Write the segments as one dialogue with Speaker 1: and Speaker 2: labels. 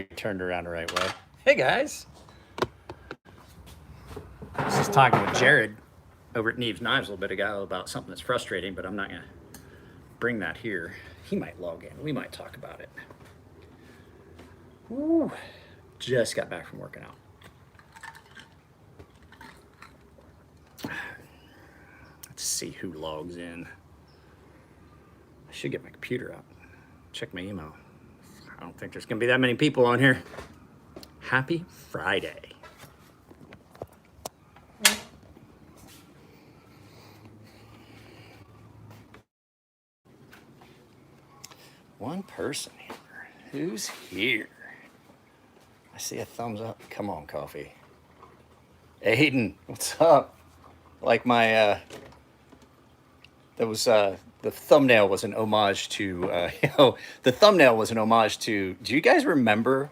Speaker 1: turned around the right way. Hey guys, I was just talking with Jared over at Neve's Knives a little bit ago about something that's frustrating, but I'm not gonna bring that here. He might log in. We might talk about it. Ooh, just got back from working out. Let's see who logs in. I should get my computer out. Check my email. I don't think there's gonna be that many people on here. Happy Friday. One person here. Who's here? I see a thumbs up. Come on, coffee. Aiden, what's up? Like my, the thumbnail was an homage to, the thumbnail was an homage to, do you guys remember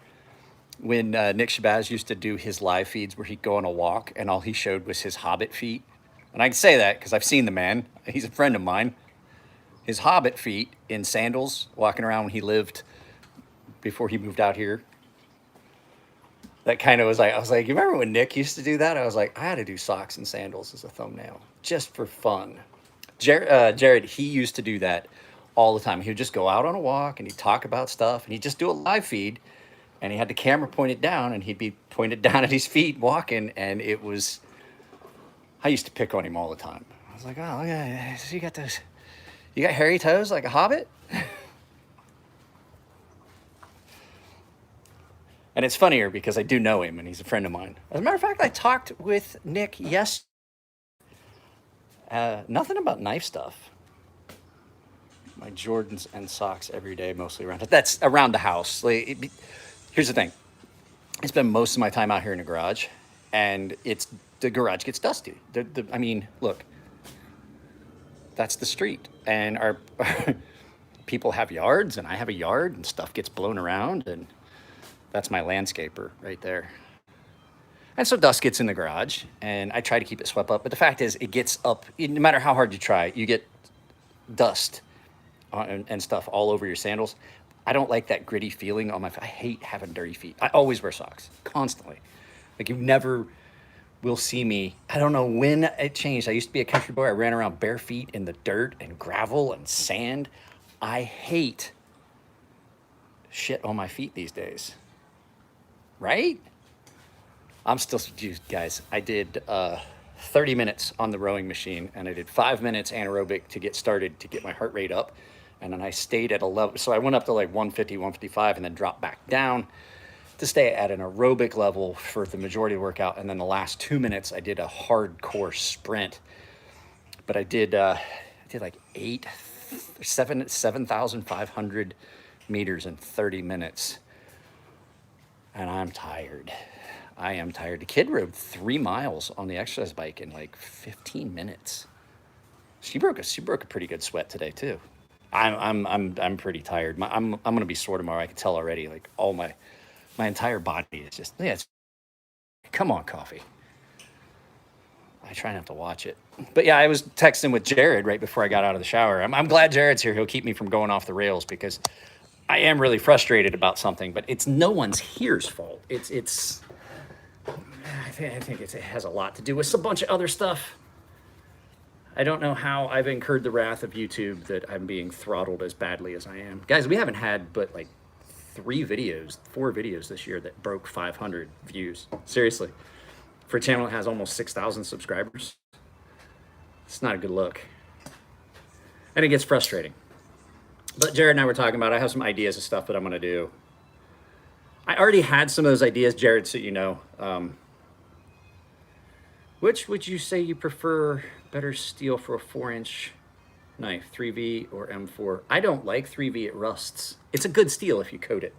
Speaker 1: when Nick Shabazz used to do his live feeds where he'd go on a walk and all he showed was his hobbit feet? And I can say that because I've seen the man. He's a friend of mine. His hobbit feet in sandals, walking around when he lived before he moved out here. That kind of was like, I was like, you remember when Nick used to do that? I was like, I had to do socks and sandals as a thumbnail just for fun. Jared, he used to do that all the time. He would just go out on a walk and he'd talk about stuff and he'd just do a live feed and he had the camera pointed down and he'd be pointed down at his feet walking. And it was, I used to pick on him all the time. I was like, oh, yeah, you got those, you got hairy toes like a hobbit? And it's funnier because I do know him and he's a friend of mine. As a matter of fact, I talked with Nick yesterday. Nothing about knife stuff. My Jordans and socks every day, mostly around. That's around the house. Like, here's the thing. I spend most of my time out here in the garage, and the garage gets dusty. I mean, look, that's the street, and our people have yards, and I have a yard, and stuff gets blown around, and that's my landscaper right there. And so dust gets in the garage, and I try to keep it swept up. But the fact is, it gets up. No matter how hard you try, you get dust and stuff all over your sandals. I don't like that gritty feeling on my feet. I hate having dirty feet. I always wear socks, constantly. Like, you never will see me. I don't know when it changed. I used to be a country boy. I ran around bare feet in the dirt and gravel and sand. I hate shit on my feet these days. Right? I'm still, guys, I did 30 minutes on the rowing machine and I did 5 minutes anaerobic to get started to get my heart rate up. And then I stayed at a level, so I went up to like 150, 155 and then dropped back down to stay at an aerobic level for the majority of the workout. And then the last 2 minutes, I did a hardcore sprint. But I did like 7,500 meters in 30 minutes. And I'm tired. I am tired. The kid rode 3 miles on the exercise bike in like 15 minutes. She broke a pretty good sweat today too. I'm pretty tired. I'm gonna be sore tomorrow. I can tell already. Like all my entire body is just, yeah. Come on, coffee. I try not to watch it, but yeah, I was texting with Jared right before I got out of the shower. I'm glad Jared's here. He'll keep me from going off the rails because I am really frustrated about something. But it's no one's here's fault. I think it has a lot to do with a bunch of other stuff. I don't know how I've incurred the wrath of YouTube that I'm being throttled as badly as I am. Guys, we haven't had but like 4 videos this year that broke 500 views. Seriously. For a channel that has almost 6,000 subscribers, it's not a good look. And it gets frustrating. But Jared and I were talking about, I have some ideas of stuff that I'm going to do. I already had some of those ideas, Jared, so you know. Which would you say you prefer better steel for a 4-inch knife, 3V or M4? I don't like 3V, it rusts. It's a good steel if you coat it.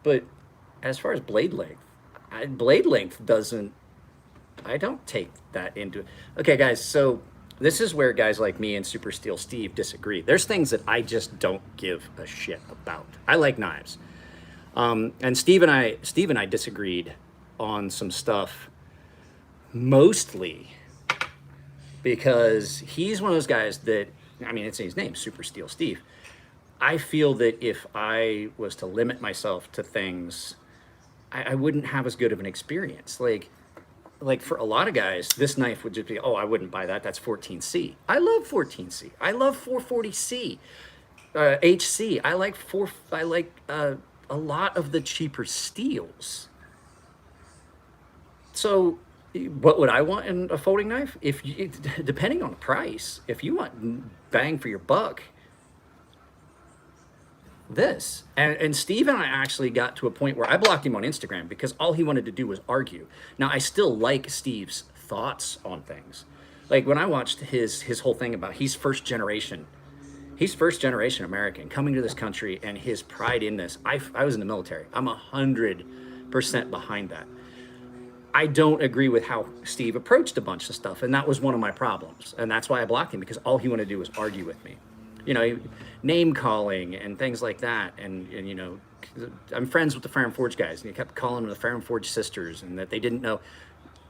Speaker 1: But as far as blade length doesn't, I don't take that into it. Okay, guys, so this is where guys like me and Super Steel Steve disagree. There's things that I just don't give a shit about. I like knives. And Steve and I disagreed on some stuff, mostly because he's one of those guys that, I mean, it's his name, Super Steel Steve. I feel that if I was to limit myself to things, I wouldn't have as good of an experience. Like for a lot of guys, this knife would just be, oh, I wouldn't buy that. That's 14C. I love 14C. I love 440C, HC. I like a lot of the cheaper steels. So, what would I want in a folding knife? If you, depending on the price, if you want bang for your buck, this. And Steve and I actually got to a point where I blocked him on Instagram because all he wanted to do was argue. Now I still like Steve's thoughts on things. Like when I watched his whole thing about he's first generation American coming to this country and his pride in this. I was in the military. I'm 100% behind that. I don't agree with how Steve approached a bunch of stuff, and that was one of my problems. And that's why I blocked him, because all he wanted to do was argue with me. You know, name calling and things like that. And you know, I'm friends with the Fire and Forge guys, and he kept calling them the Fire and Forge sisters, and that they didn't know.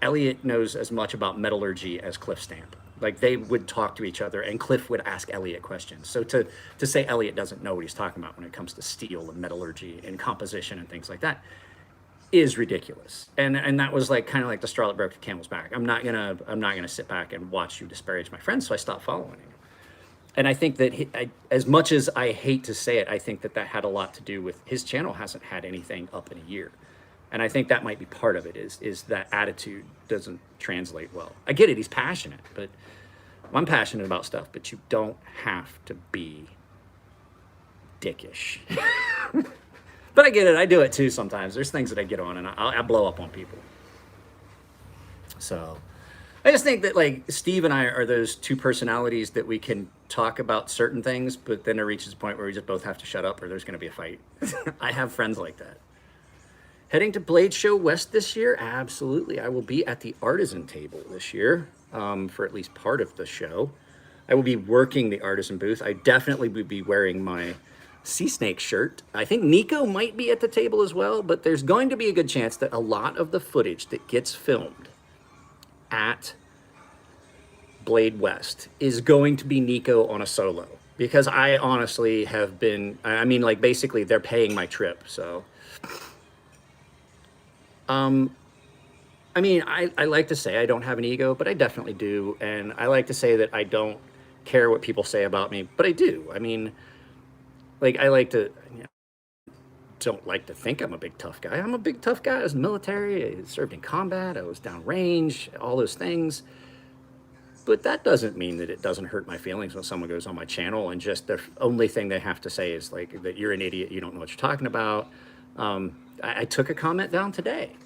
Speaker 1: Elliot knows as much about metallurgy as Cliff Stamp. Like they would talk to each other, and Cliff would ask Elliot questions. So to say Elliot doesn't know what he's talking about when it comes to steel and metallurgy and composition and things like that is ridiculous. And that was like kind of like the straw that broke the camel's back. I'm not gonna sit back and watch you disparage my friends, so I stopped following him. And I think that as much as I hate to say it, I think that had a lot to do with his channel hasn't had anything up in a year. And I think that might be part of it, is that attitude doesn't translate well. I get it, he's passionate, but I'm passionate about stuff, but you don't have to be dickish. But I get it, I do it too sometimes. There's things that I get on and I blow up on people. So I just think that like Steve and I are those two personalities that we can talk about certain things, but then it reaches a point where we just both have to shut up or there's gonna be a fight. I have friends like that. Heading to Blade Show West this year? Absolutely. I will be at the Artisan table this year for at least part of the show. I will be working the Artisan booth. I definitely will be wearing my Sea Snake shirt. I think Nico might be at the table as well, but there's going to be a good chance that a lot of the footage that gets filmed at Blade West is going to be Nico on a solo. Because I honestly have been, I mean, like basically they're paying my trip, so. I mean, I like to say I don't have an ego, but I definitely do. And I like to say that I don't care what people say about me, but I do. I mean, like, I like to, you know, don't like to think I'm a big tough guy. I'm a big tough guy. I was in the military, I served in combat, I was downrange, all those things. But that doesn't mean that it doesn't hurt my feelings when someone goes on my channel and just the only thing they have to say is like that you're an idiot, you don't know what you're talking about. I took a comment down today.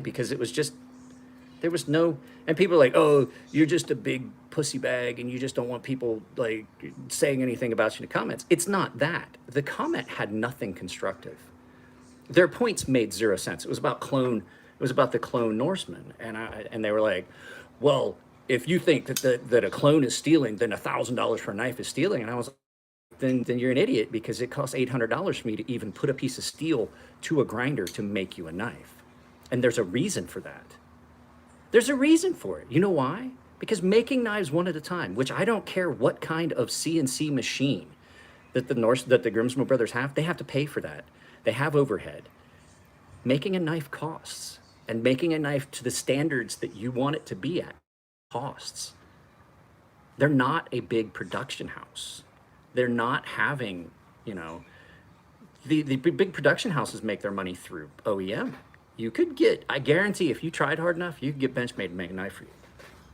Speaker 1: Because it was just, there was no, and people are like, oh, you're just a big pussy bag and you just don't want people like saying anything about you in the comments. It's not that. The comment had nothing constructive. Their points made zero sense. It was about the clone Norseman. And they were like, well, if you think that a clone is stealing, then $1,000 for a knife is stealing. And I was like, then you're an idiot, because it costs $800 for me to even put a piece of steel to a grinder to make you a knife. And there's a reason for that. There's a reason for it. You know why? Because making knives one at a time, which I don't care what kind of CNC machine that the Grimsmo brothers have, they have to pay for that. They have overhead. Making a knife costs, and making a knife to the standards that you want it to be at costs. They're not a big production house. They're not having, you know, the big production houses make their money through OEM. You could get, I guarantee if you tried hard enough, you could get Benchmade to make a knife for you.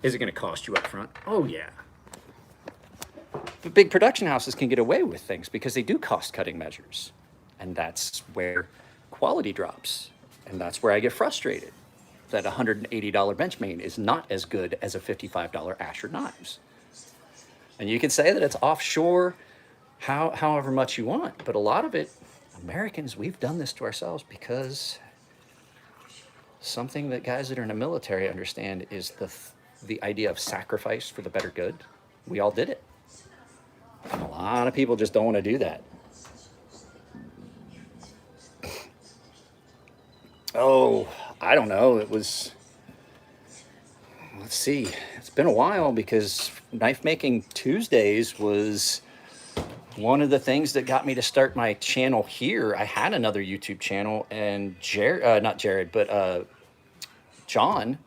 Speaker 1: Is it going to cost you up front? Oh, yeah. But big production houses can get away with things because they do cost cutting measures. And that's where quality drops. And that's where I get frustrated. That $180 Benchmade is not as good as a $55 Asher knives. And you can say that it's offshore, however much you want, but a lot of it, Americans, we've done this to ourselves because something that guys that are in the military understand is the idea of sacrifice for the better good. We all did it. And a lot of people just don't want to do that. Oh, I don't know. It was, let's see, it's been a while because Knife Making Tuesdays was one of the things that got me to start my channel here, I had another YouTube channel, and not Jared, but John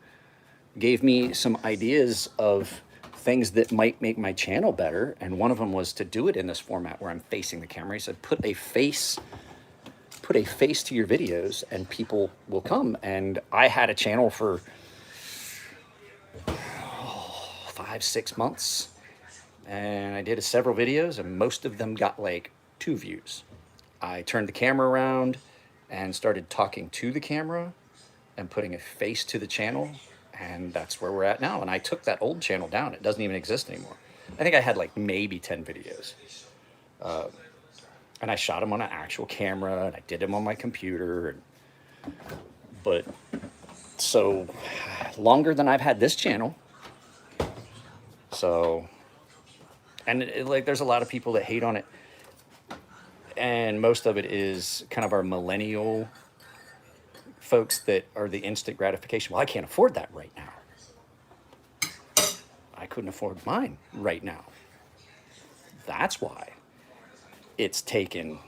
Speaker 1: gave me some ideas of things that might make my channel better. And one of them was to do it in this format where I'm facing the camera. He said, put a face to your videos and people will come. And I had a channel for 5-6 months, and I did several videos, and most of them got like 2 views. I turned the camera around and started talking to the camera and putting a face to the channel, and that's where we're at now. And I took that old channel down. It doesn't even exist anymore. I think I had like maybe 10 videos. And I shot them on an actual camera, and I did them on my computer. But so longer than I've had this channel. So, and like there's a lot of people that hate on it. And most of it is kind of our millennial folks that are the instant gratification. Well, I can't afford that right now. I couldn't afford mine right now. That's why it's taken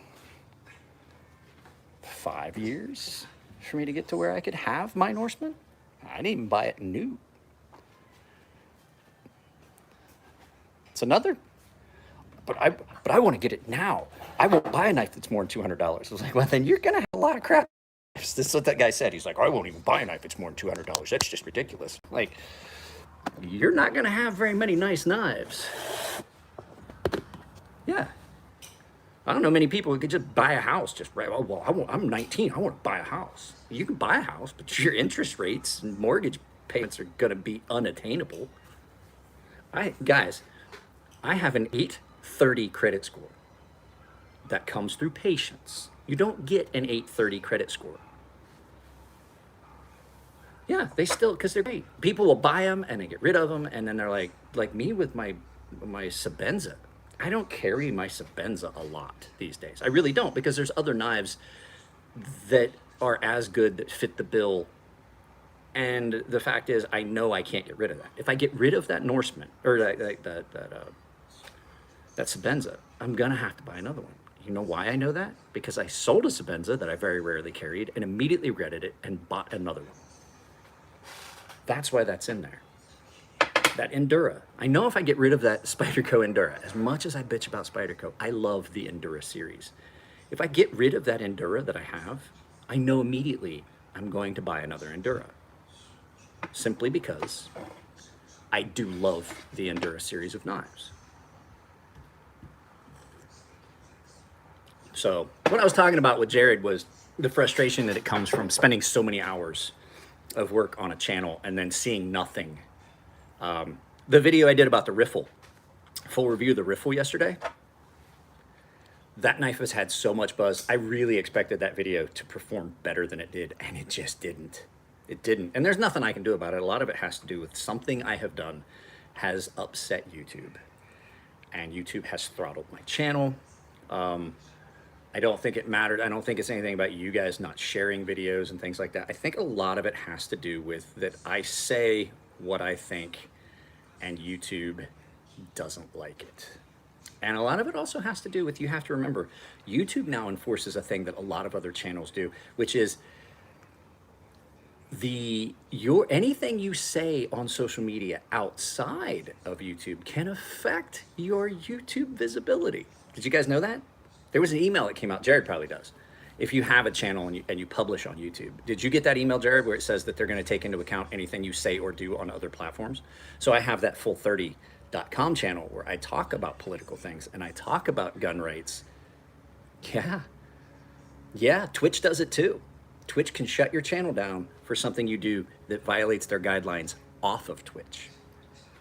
Speaker 1: 5 years for me to get to where I could have my Norseman. I didn't even buy it new. It's another, but I want to get it now. I won't buy a knife that's more than $200. I was like, well, then you're gonna have a lot of crap. This is what that guy said. He's like, I won't even buy a knife that's more than $200. That's just ridiculous. Like, you're not gonna have very many nice knives. Yeah. I don't know many people who could just buy a house just right. Oh, well, I'm 19. I want to buy a house. You can buy a house, but your interest rates and mortgage payments are going to be unattainable. Guys, I have an 830 credit score. That comes through patience. You don't get an 830 credit score. Yeah, they still, because they're great. People will buy them and they get rid of them, and then they're like me with my Sabenza. I don't carry my Sabenza a lot these days. I really don't, because there's other knives that are as good that fit the bill. And the fact is, I know I can't get rid of that. If I get rid of that Norseman or that Sabenza, I'm gonna have to buy another one. You know why I know that? Because I sold a Sabenza that I very rarely carried and immediately regretted it and bought another one. That's why that's in there. That Endura. I know if I get rid of that Spyderco Endura, as much as I bitch about Spyderco, I love the Endura series. If I get rid of that Endura that I have, I know immediately I'm going to buy another Endura. Simply because I do love the Endura series of knives. So what I was talking about with Jared was the frustration that it comes from spending so many hours of work on a channel and then seeing nothing. The video I did about the riffle, full review of the riffle yesterday, that knife has had so much buzz. I really expected that video to perform better than it did, and it just didn't. It didn't. And there's nothing I can do about it. A lot of it has to do with something I have done has upset YouTube. And YouTube has throttled my channel. I don't think it mattered. I don't think it's anything about you guys not sharing videos and things like that. I think a lot of it has to do with that I say what I think and YouTube doesn't like it. And a lot of it also has to do with, you have to remember, YouTube now enforces a thing that a lot of other channels do, which is anything you say on social media outside of YouTube can affect your YouTube visibility. Did you guys know that? There was an email that came out, Jared probably does. If you have a channel and you publish on YouTube, did you get that email, Jared, where it says that they're going to take into account anything you say or do on other platforms? So I have that full30.com channel where I talk about political things and I talk about gun rights. Yeah, Twitch does it too. Twitch can shut your channel down for something you do that violates their guidelines off of Twitch.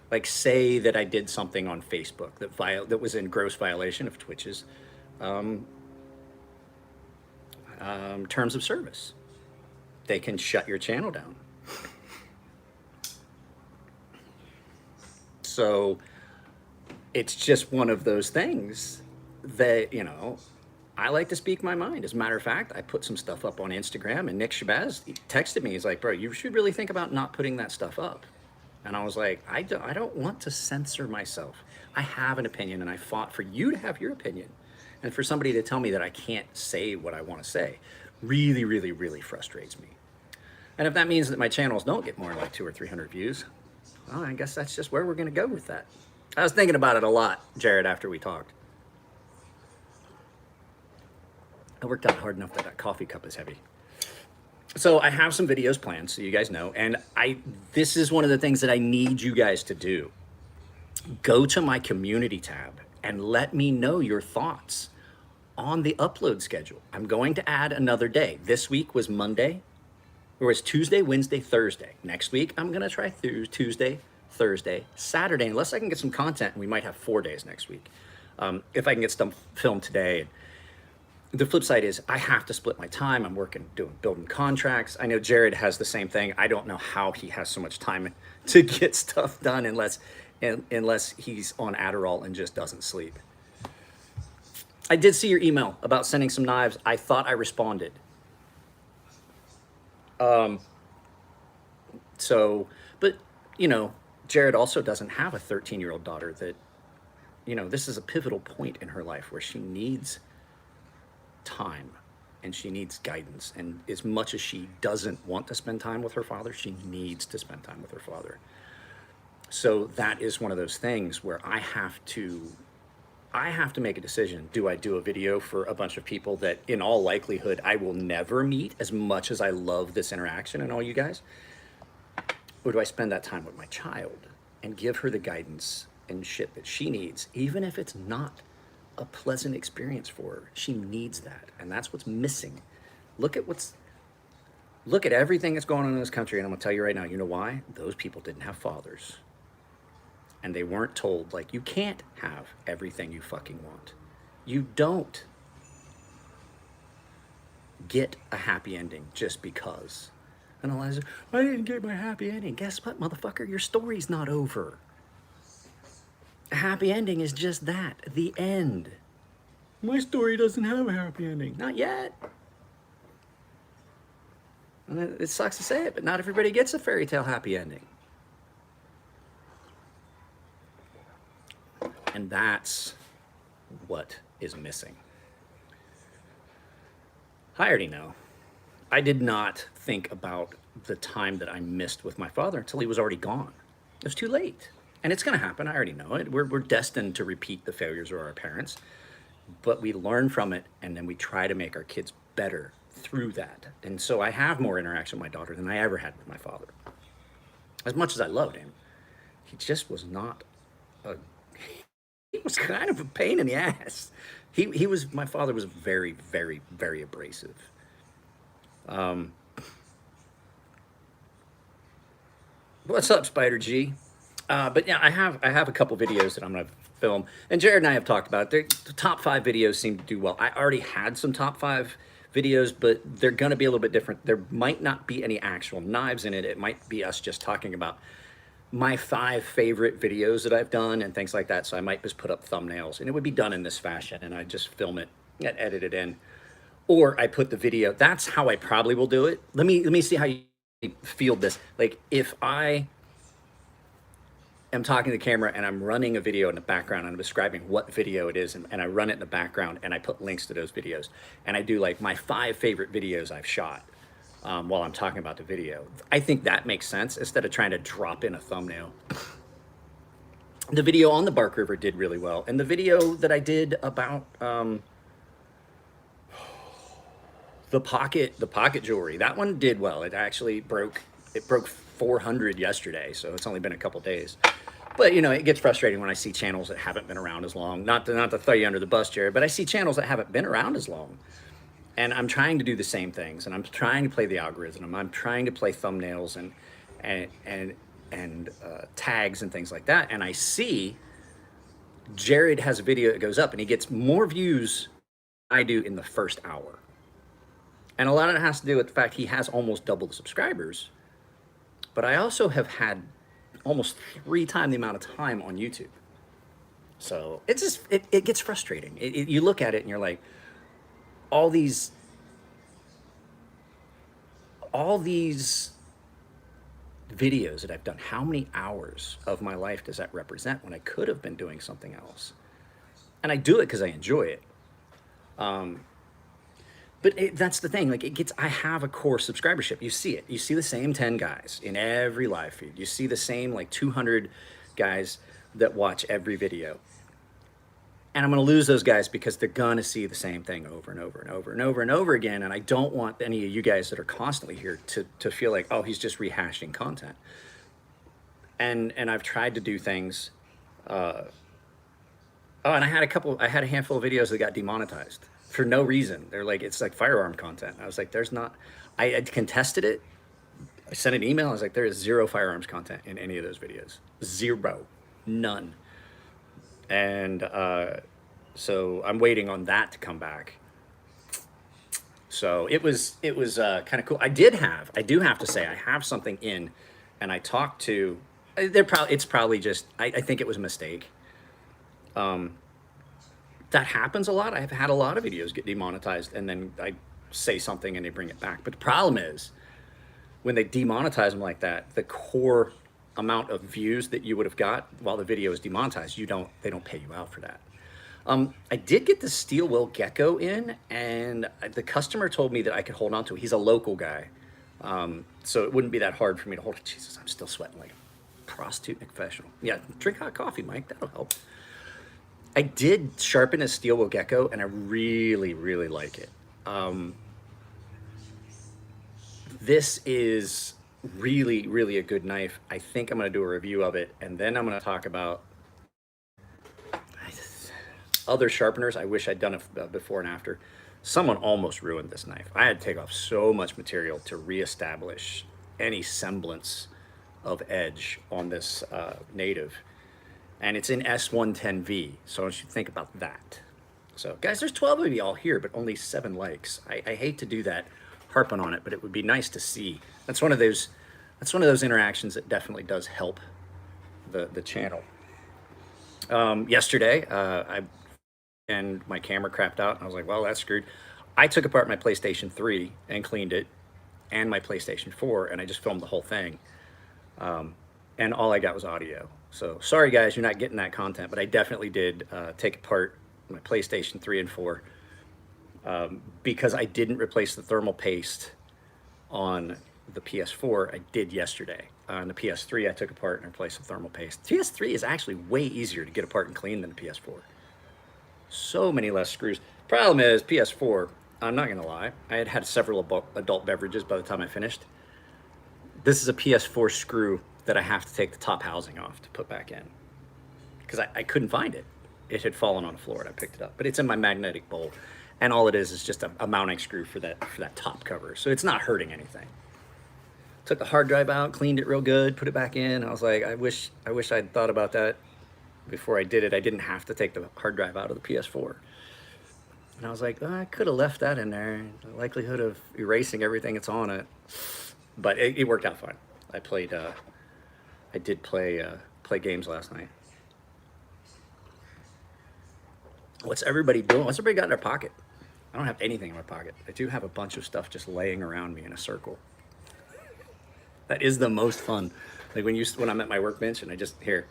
Speaker 1: Like say that I did something on Facebook that was in gross violation of Twitch's terms of service. They can shut your channel down. So it's just one of those things that, I like to speak my mind. As a matter of fact, I put some stuff up on Instagram, and Nick Shabazz texted me. He's like, bro, you should really think about not putting that stuff up. And I was like, I don't want to censor myself. I have an opinion, and I fought for you to have your opinion. And for somebody to tell me that I can't say what I want to say really, really, really frustrates me. And if that means that my channels don't get more than like 200 or 300 views, well, I guess that's just where we're going to go with that. I was thinking about it a lot, Jared, after we talked. I worked out hard enough that that coffee cup is heavy. So I have some videos planned, so you guys know, and this is one of the things that I need you guys to do. Go to my community tab and let me know your thoughts on the upload schedule. I'm going to add another day. This week was Monday, or it's Tuesday, Wednesday, Thursday. Next week, I'm gonna try Tuesday, Thursday, Saturday, unless I can get some content, and we might have 4 days next week. If I can get some filmed today. The flip side is I have to split my time. I'm working, building contracts. I know Jared has the same thing. I don't know how he has so much time to get stuff done unless he's on Adderall and just doesn't sleep. I did see your email about sending some knives. I thought I responded. But you know, Jared also doesn't have a 13-year-old daughter that, you know, this is a pivotal point in her life where she needs time and she needs guidance. And as much as she doesn't want to spend time with her father, she needs to spend time with her father. So that is one of those things where I have to make a decision. Do I do a video for a bunch of people that in all likelihood I will never meet, as much as I love this interaction and all you guys? Or do I spend that time with my child and give her the guidance and shit that she needs, even if it's not a pleasant experience for her? She needs that, and that's what's missing. Look at everything that's going on in this country, and I'm gonna tell you right now, you know why? Those people didn't have fathers. And they weren't told, like, you can't have everything you fucking want. You don't get a happy ending just because. And Eliza, I didn't get my happy ending. Guess what, motherfucker? Your story's not over. A happy ending is just that, the end. My story doesn't have a happy ending. Not yet. And it sucks to say it, but not everybody gets a fairy tale happy ending. And that's what is missing. I already know. I did not think about the time that I missed with my father until he was already gone. It was too late. And it's going to happen. I already know it. We're destined to repeat the failures of our parents. But we learn from it, and then we try to make our kids better through that. And so I have more interaction with my daughter than I ever had with my father. As much as I loved him, he just was not a... He was kind of a pain in the ass. My father was very, very, very abrasive. What's up, Spider G? But yeah, I have a couple videos that I'm gonna film, and Jared and I have talked about it. The top 5 videos seem to do well. I already had some top 5 videos, but they're gonna be a little bit different. There might not be any actual knives in it. It might be us just talking about my 5 favorite videos that I've done and things like that. So I might just put up thumbnails, and it would be done in this fashion, and I just film it and edit it in. Or I put the video. That's how I probably will do it. Let me see how you feel this. Like, if I am talking to the camera and I'm running a video in the background and I'm describing what video it is, and I run it in the background and I put links to those videos, and I do like my 5 favorite videos I've shot while I'm talking about the video. I think that makes sense instead of trying to drop in a thumbnail. The video on the Bark River did really well. And the video that I did about the pocket jewelry, that one did well. It actually broke 400 yesterday, so it's only been a couple days. But you know, it gets frustrating when I see channels that haven't been around as long. Not to throw you under the bus, Jared, but I see channels that haven't been around as long. And I'm trying to do the same things, and I'm trying to play the algorithm. I'm trying to play thumbnails and tags and things like that. And I see Jared has a video that goes up, and he gets more views than I do in the first hour. And a lot of it has to do with the fact he has almost double the subscribers. But I also have had almost 3 times the amount of time on YouTube. So it's just, it gets frustrating. You look at it and you're like, all these videos that I've done. How many hours of my life does that represent when I could have been doing something else? And I do it because I enjoy it. But that's the thing. Like, it gets. I have a core subscribership. You see it. You see the same 10 guys in every live feed. You see the same like 200 guys that watch every video. And I'm going to lose those guys because they're going to see the same thing over and over and over and over and over again. And I don't want any of you guys that are constantly here to feel like, oh, he's just rehashing content. And I've tried to do things. Oh, and I had a handful of videos that got demonetized for no reason. They're like, it's like firearm content. I was like, there's not, I contested it. I sent an email. I was like, there is zero firearms content in any of those videos. Zero. None. And so I'm waiting on that to come back. So it was kind of cool. I do have to say, I have something in, and I talked to, it's probably just, I think it was a mistake. That happens a lot. I've had a lot of videos get demonetized, and then I say something and they bring it back. But the problem is, when they demonetize them like that, the core amount of views that you would have got while the video is demonetized, they don't pay you out for that. I did get the steel will gecko in, and the customer told me that I could hold on to it. He's a local guy, so it wouldn't be that hard for me to hold it. Jesus, I'm still sweating like a prostitute and a professional. Yeah, drink hot coffee, Mike. That'll help. I did sharpen a steel will gecko, and I really, really like it. This is really, really a good knife. I think I'm going to do a review of it, and then I'm going to talk about other sharpeners. I wish I'd done it before and after. Someone almost ruined this knife. I had to take off so much material to reestablish any semblance of edge on this native. And it's in S110V, so I want you to think about that. So guys, there's 12 of you all here, but only 7 likes. I hate to do that, harping on it, but it would be nice to see. That's one of those interactions that definitely does help the channel. Yesterday, and my camera crapped out, and I was like, well, that's screwed. I took apart my PlayStation 3 and cleaned it, and my PlayStation 4, and I just filmed the whole thing. And all I got was audio. So sorry guys, you're not getting that content, but I definitely did take apart my PlayStation 3 and 4 because I didn't replace the thermal paste on the PS4. I did yesterday. On the PS3, I took apart and replaced the thermal paste. PS3 is actually way easier to get apart and clean than the PS4. So many less screws. Problem is, PS4, I'm not gonna lie, I had had several adult beverages by the time I finished. This is a PS4 screw that I have to take the top housing off to put back in because I couldn't find it. It had fallen on the floor and I picked it up, but it's in my magnetic bowl, and all it is just a mounting screw for that top cover, so it's not hurting anything. Took the hard drive out, cleaned it real good, put it back in. I was like, I wish I'd thought about that before I did it. I didn't have to take the hard drive out of the PS4. And I was like, oh, I could have left that in there. The likelihood of erasing everything that's on it, but it worked out fine. I did play games last night. What's everybody doing? What's everybody got in their pocket? I don't have anything in my pocket. I do have a bunch of stuff just laying around me in a circle. That is the most fun. Like when I'm at my workbench and I just, here.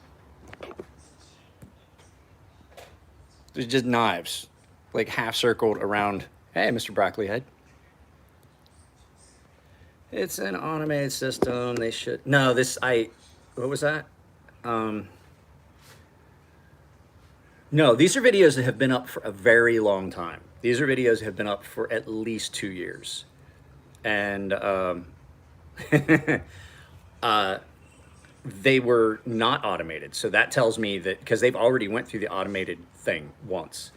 Speaker 1: There's just knives, like half circled around. Hey, Mr. Broccoli Head. It's an automated system. They should, no, what was that? No, these are videos that have been up for a very long time. These are videos that have been up for at least 2 years. And they were not automated. So that tells me that, because they've already went through the automated thing once.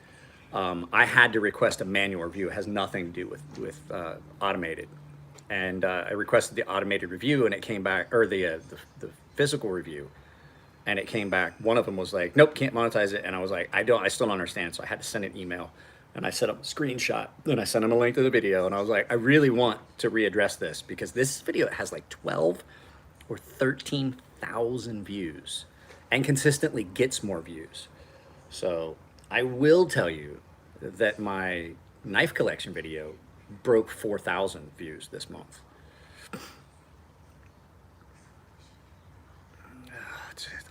Speaker 1: I had to request a manual review. It has nothing to do with automated. And I requested the automated review, and it came back, or the physical review, and it came back. One of them was like, nope, can't monetize it. And I was like, I still don't understand. So I had to send an email, and I set up a screenshot. Then I sent him a link to the video, and I was like, I really want to readdress this, because this video has like 12 or 13,000 views and consistently gets more views. So I will tell you that my knife collection video broke 4,000 views this month.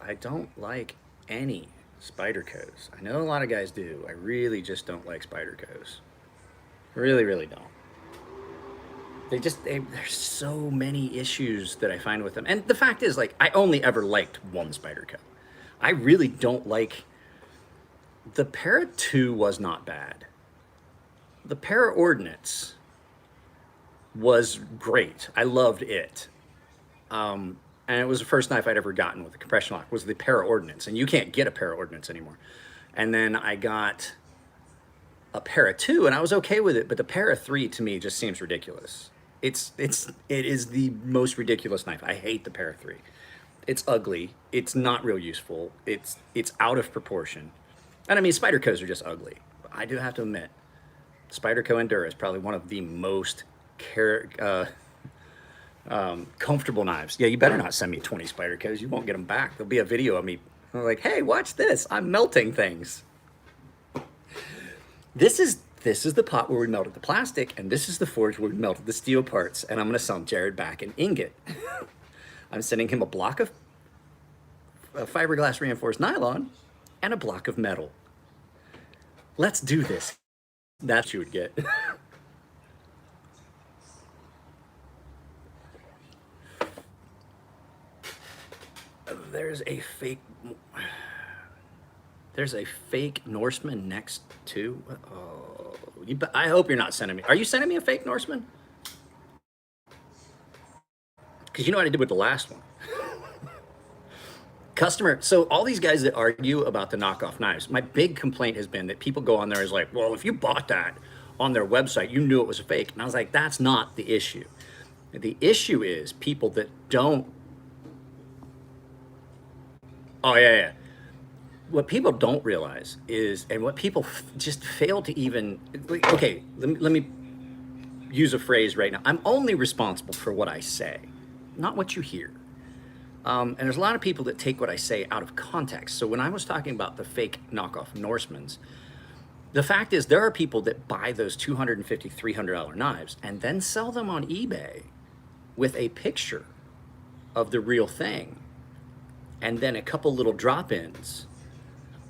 Speaker 1: I don't like any Spyderco's. I know a lot of guys do. I really just don't like Spyderco's. Really, really don't. There's so many issues that I find with them. And the fact is, like, I only ever liked one Spyderco. I really don't like the Para 2 was not bad. The Para Ordnance was great. I loved it. And it was the first knife I'd ever gotten with a compression lock was the Para Ordnance, and you can't get a Para Ordnance anymore. And then I got a Para 2, and I was okay with it, but the Para 3 to me just seems ridiculous. It is the most ridiculous knife. I hate the Para 3. It's ugly. It's not real useful. It's out of proportion. And I mean, Spyderco's are just ugly. But I do have to admit, Spyderco Endura is probably one of the most comfortable knives. Yeah, you better not send me 20 Spyderco's. You won't get them back. There'll be a video of me like, hey, watch this. I'm melting things. This is the pot where we melted the plastic, and this is the forge where we melted the steel parts, and I'm going to send Jared back an ingot. I'm sending him a block of fiberglass reinforced nylon and a block of metal. Let's do this. That's what you would get. There's a fake Norseman next to. Oh, I hope you're not sending me. Are you sending me a fake Norseman? Because you know what I did with the last one. Customer. So all these guys that argue about the knockoff knives, my big complaint has been that people go on there is like, well, if you bought that on their website, you knew it was a fake. And I was like, that's not the issue. The issue is people that don't. Oh yeah. What people don't realize is, and what people just fail to even, okay, let me use a phrase right now. I'm only responsible for what I say, not what you hear. And there's a lot of people that take what I say out of context. So when I was talking about the fake knockoff Norsemans, the fact is there are people that buy those $250, $300 knives and then sell them on eBay with a picture of the real thing and then a couple little drop-ins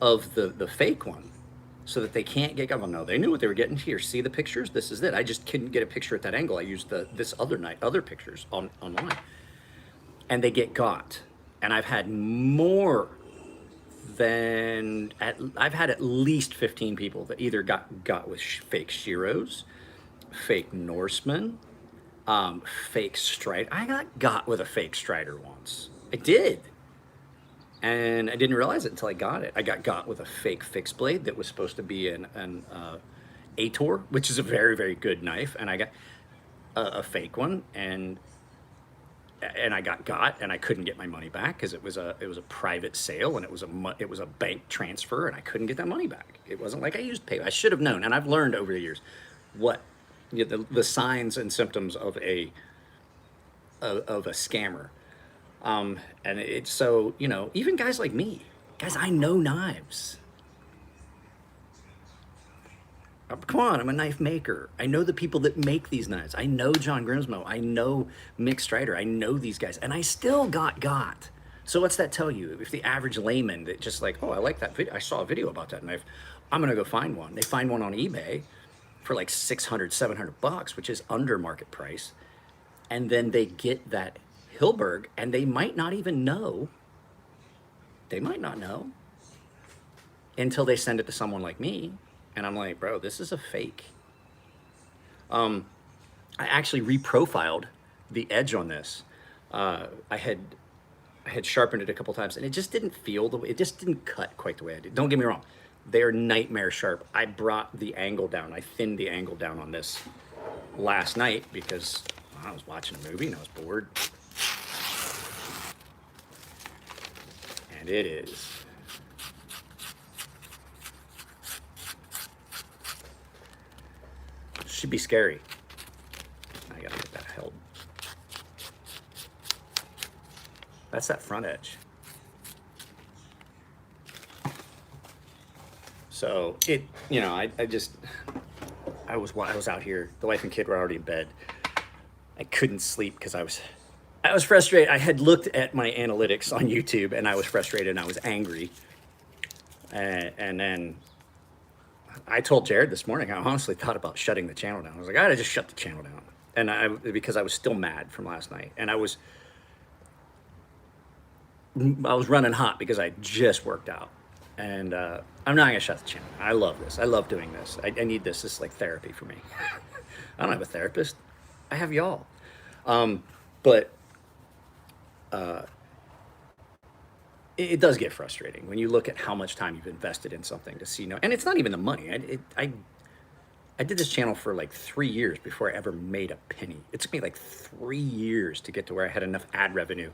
Speaker 1: of the fake one so that they can't get, oh no, they knew what they were getting. Here, see the pictures? This is it. I just couldn't get a picture at that angle. I used this other pictures online. And they get got. And I've had I've had at least 15 people that either got with fake Shiros, fake Norsemen, fake Strider. I got with a fake Strider once. I did. And I didn't realize it until I got it. I got with a fake fixed blade that was supposed to be an Ator, which is a very, very good knife. And I got a fake one, and I got, and I couldn't get my money back because it was a private sale, and it was a bank transfer, and I couldn't get that money back. It wasn't like I used PayPal. I should have known, and I've learned over the years what the signs and symptoms of a scammer. And it's so, even guys like me, guys, I know knives. Come on, I'm a knife maker. I know the people that make these knives. I know John Grimsmo. I know Mick Strider. I know these guys, and I still got. So what's that tell you? If the average layman that just like, oh, I like that video. I saw a video about that knife. I'm going to go find one. They find one on eBay for like $600, $700, which is under market price. And then they get that Hilberg, and they might not even know. They might not know until they send it to someone like me. And I'm like, bro, this is a fake. I actually reprofiled the edge on this. I had sharpened it a couple times, and it just didn't feel it just didn't cut quite the way I did. Don't get me wrong. They're nightmare sharp. I brought the angle down. I thinned the angle down on this last night because I was watching a movie and I was bored. And it is. Should be scary. I gotta get that held. That's that front edge. So it, I was out here. The wife and kid were already in bed. I couldn't sleep because I was I was frustrated. I had looked at my analytics on YouTube and I was frustrated and I was angry. And then I told Jared this morning, I honestly thought about shutting the channel down. I was like, I gotta just shut the channel down. And because I was still mad from last night. And I was running hot because I just worked out. And I'm not gonna shut the channel. I love this. I love doing this. I need this. This is like therapy for me. I don't have a therapist. I have y'all. But it does get frustrating when you look at how much time you've invested in something to see no, and it's not even the money. I did this channel for like 3 years before I ever made a penny. It took me like 3 years to get to where I had enough ad revenue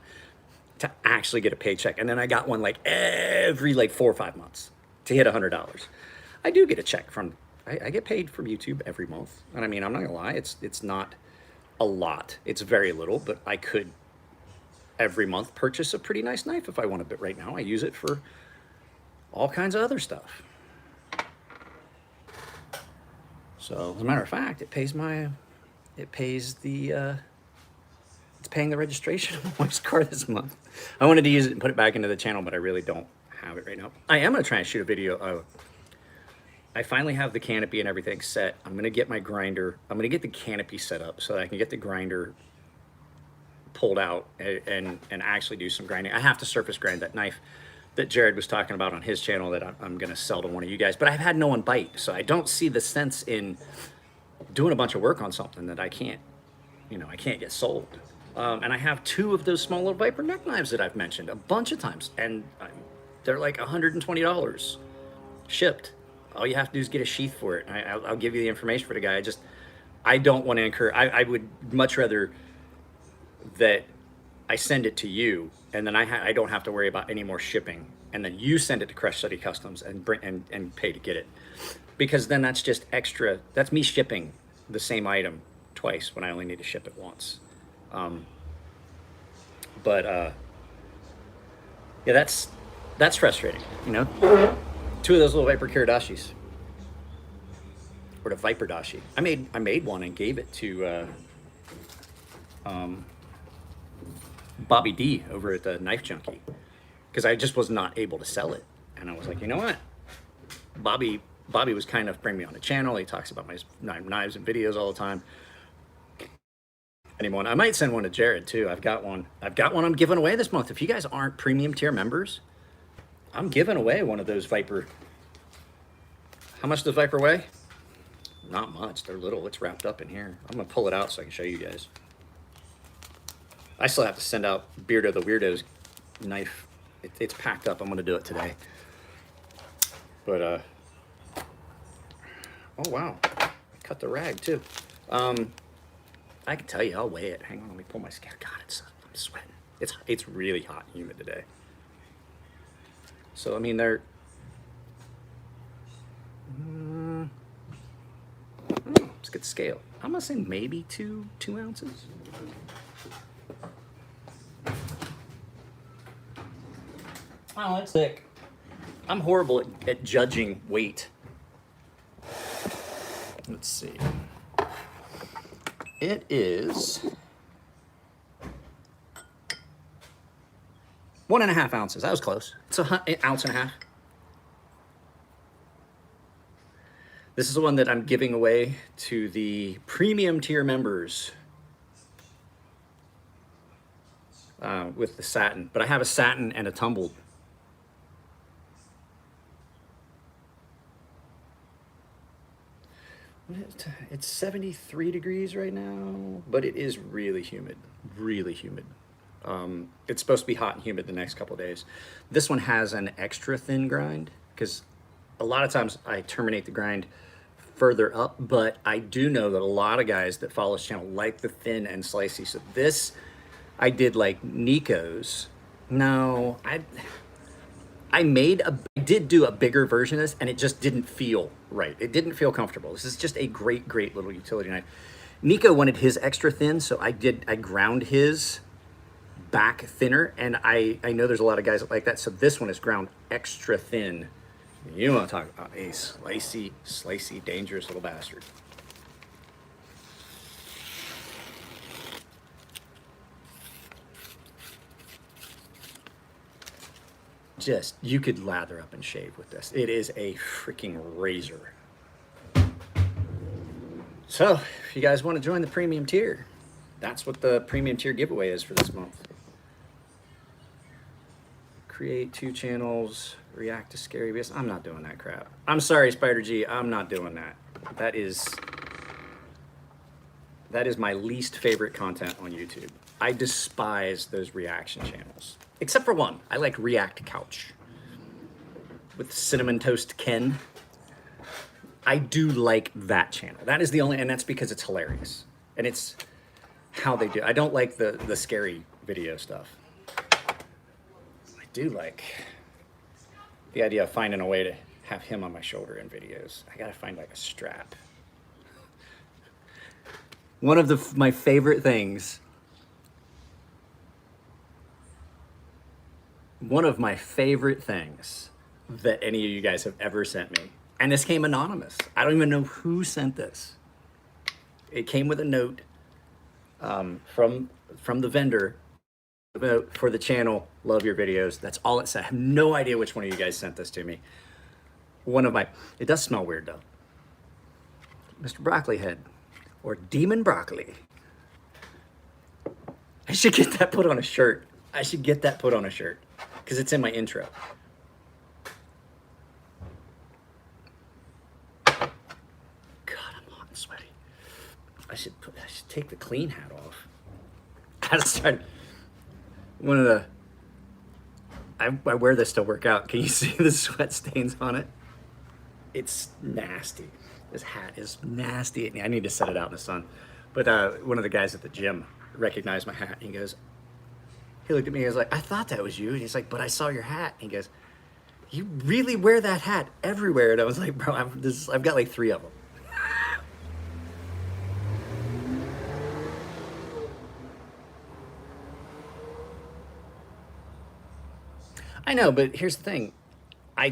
Speaker 1: to actually get a paycheck. And then I got one like every like 4 or 5 months to hit $100. I do get a check from, I get paid from YouTube every month. And I mean, I'm not gonna lie, it's not a lot. It's very little, but I could every month purchase a pretty nice knife if I want a bit right now. I use it for all kinds of other stuff. So as a matter of fact, it's paying the registration of my car this month. I wanted to use it and put it back into the channel, but I really don't have it right now. I am gonna try and shoot a video. I finally have the canopy and everything set. I'm gonna get my grinder. I'm gonna get the canopy set up so that I can get the grinder pulled out and actually do some grinding. I have to surface grind that knife that Jared was talking about on his channel that I'm gonna sell to one of you guys, but I've had no one bite, so I don't see the sense in doing a bunch of work on something that I can't get sold. And I have 2 of those small little Viper neck knives that I've mentioned a bunch of times, and they're like $120 shipped. All you have to do is get a sheath for it. I'll give you the information for the guy. I don't want to incur, I would much rather that I send it to you, and then I don't have to worry about any more shipping, and then you send it to Crush Study Customs and pay to get it, because then that's just extra. That's me shipping the same item twice when I only need to ship it once. Yeah, that's frustrating. 2 of those little Viper Kiridashis, or the Viper Dashi. I made one and gave it to Bobby D over at the Knife Junkie, because I just was not able to sell it. And I was like, you know what? Bobby was kind enough to bring me on the channel. He talks about my knives and videos all the time. Anyone, I might send one to Jared too. I've got one I'm giving away this month. If you guys aren't premium tier members, I'm giving away one of those Viper. How much does Viper weigh? Not much. They're little. It's wrapped up in here. I'm gonna pull it out so I can show you guys. I still have to send out Beardo the Weirdo's knife. It's packed up. I'm gonna do it today. But oh wow, I cut the rag too. I can tell you, I'll weigh it. Hang on, let me pull my scale. God, I'm sweating. It's really hot and humid today. So I mean, they're let's get the scale. I'm gonna say maybe two ounces. Oh, that's thick. I'm horrible at judging weight. Let's see. It is 1.5 ounces. That was close. It's an ounce and a half. This is the one that I'm giving away to the premium tier members with the satin. But I have a satin and a tumbled. It's 73 degrees right now, but it is really humid, really humid. It's supposed to be hot and humid the next couple of days. This one has an extra thin grind because a lot of times I terminate the grind further up, but I do know that a lot of guys that follow this channel like the thin and slicey. So this, I did like Nico's. No, I did do a bigger version of this, and it just didn't feel right. It didn't feel comfortable. This is just a great, great little utility knife. Nico wanted his extra thin, so I ground his back thinner, and I know there's a lot of guys that like that, so this one is ground extra thin. You want to talk about a slicey, dangerous little bastard. just, you could lather up and shave with this. It is a freaking razor. So if you guys want to join the premium tier, that's what the premium tier giveaway is for this month. Create 2 channels, react to scary videos. I'm not doing that crap. I'm sorry, Spider G, I'm not doing that. That is my least favorite content on YouTube. I despise those reaction channels. Except for one. I like React Couch with Cinnamon Toast Ken. I do like that channel. That is the only, and that's because it's hilarious. And it's how they do. I don't like the scary video stuff. I do like the idea of finding a way to have him on my shoulder in videos. I gotta find like a strap. One of my favorite things, that any of you guys have ever sent me, and this came anonymous. I don't even know who sent this. It came with a note from the vendor for the channel. Love your videos. That's all it said. I have no idea which one of you guys sent this to me. It does smell weird though. Mr. Broccoli Head, or Demon Broccoli. I should get that put on a shirt. Because it's in my intro. God, I'm hot and sweaty. I should take the clean hat off. I gotta start. I wear this to work out. Can you see the sweat stains on it? It's nasty. This hat is nasty. I need to set it out in the sun. But one of the guys at the gym recognized my hat. He goes, he looked at me and he was like, I thought that was you. And he's like, but I saw your hat. And he goes, you really wear that hat everywhere. And I was like, bro, I've got like 3 of them. I know, but here's the thing. Let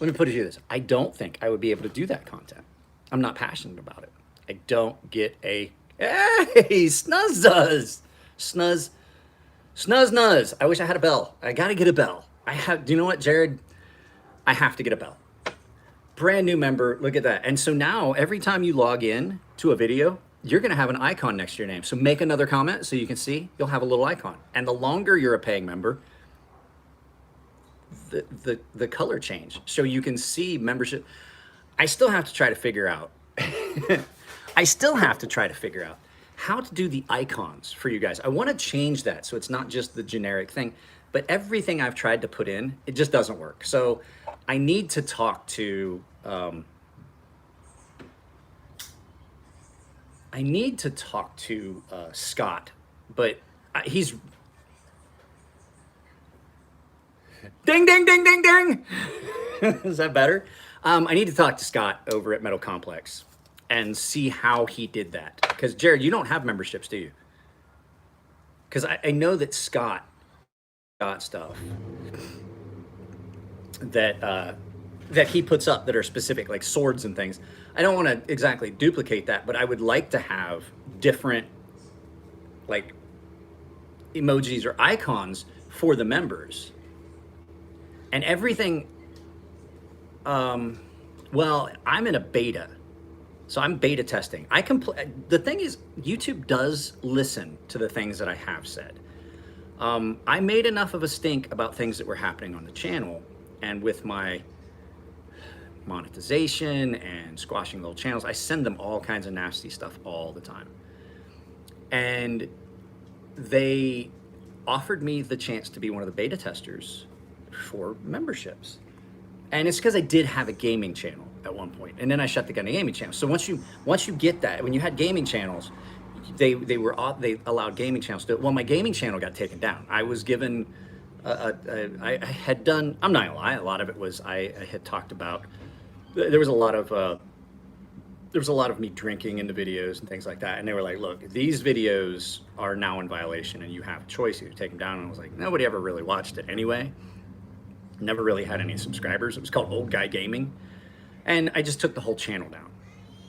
Speaker 1: me put it to you this. I don't think I would be able to do that content. I'm not passionate about it. I don't get hey, Snuzz. Snuzz. I wish I had a bell. I gotta get a bell. Do you know what, Jared? I have to get a bell. Brand new member, look at that. And so now every time you log in to a video, you're gonna have an icon next to your name. So make another comment so you can see, you'll have a little icon. And the longer you're a paying member, the color change. So you can see membership. I still have to try to figure out how to do the icons for you guys. I want to change that so it's not just the generic thing, but everything I've tried to put in, it just doesn't work. So I need to talk to Scott, but he's ding, ding, ding, ding, ding. Is that better? I need to talk to Scott over at Metal Complex and see how he did that. Because Jared, you don't have memberships, do you? Because I know that Scott got stuff that he puts up that are specific, like swords and things. I don't want to exactly duplicate that, but I would like to have different like emojis or icons for the members. And everything, well, I'm in a beta, so I'm beta testing. The thing is, YouTube does listen to the things that I have said. I made enough of a stink about things that were happening on the channel, and with my monetization and squashing little channels, I send them all kinds of nasty stuff all the time. And they offered me the chance to be one of the beta testers for memberships. And it's because I did have a gaming channel at one point, and then I shut the gaming channel. So once you get that, when you had gaming channels, they allowed gaming channels to. Well, my gaming channel got taken down. I was given, I had done. I'm not gonna lie. A lot of it was I had talked about. There was a lot of me drinking in the videos and things like that. And they were like, look, these videos are now in violation, and you have a choice. You take them down. And I was like, nobody ever really watched it anyway. Never really had any subscribers. It was called Old Guy Gaming. And I just took the whole channel down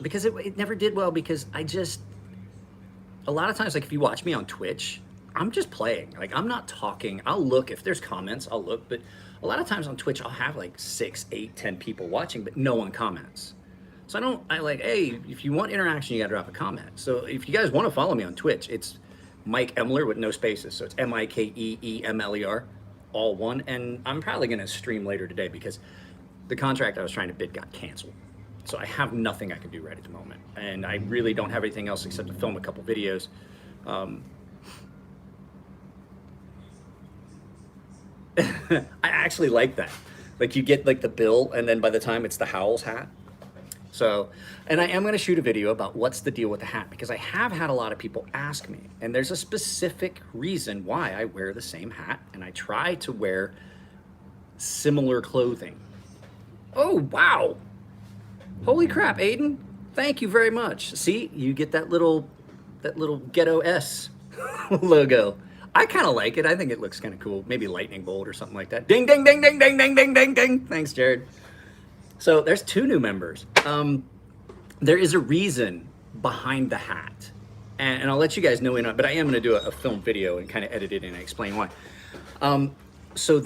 Speaker 1: because it never did well, because a lot of times, like if you watch me on Twitch, I'm just playing. Like, I'm not talking. I'll look if there's comments, I'll look, but a lot of times on Twitch, I'll have like 6, 8, 10 people watching, but no one comments. So I like, hey, if you want interaction, you gotta drop a comment. So if you guys wanna follow me on Twitch, it's Mike Emler with no spaces. So it's MikeEemler, all one. And I'm probably gonna stream later today because the contract I was trying to bid got canceled. So I have nothing I can do right at the moment. And I really don't have anything else except to film a couple videos. I actually like that. Like, you get like the bill, and then by the time it's the Howls hat. So, and I am going to shoot a video about what's the deal with the hat, because I have had a lot of people ask me, and there's a specific reason why I wear the same hat, and I try to wear similar clothing. Oh, wow. Holy crap, Aiden. Thank you very much. See, you get that little ghetto S logo. I kind of like it. I think it looks kind of cool. Maybe lightning bolt or something like that. Ding, ding, ding, ding, ding, ding, ding, ding, ding. Thanks, Jared. So there's 2 new members. There is a reason behind the hat. And I'll let you guys know, but I am going to do a film video and kind of edit it and explain why. So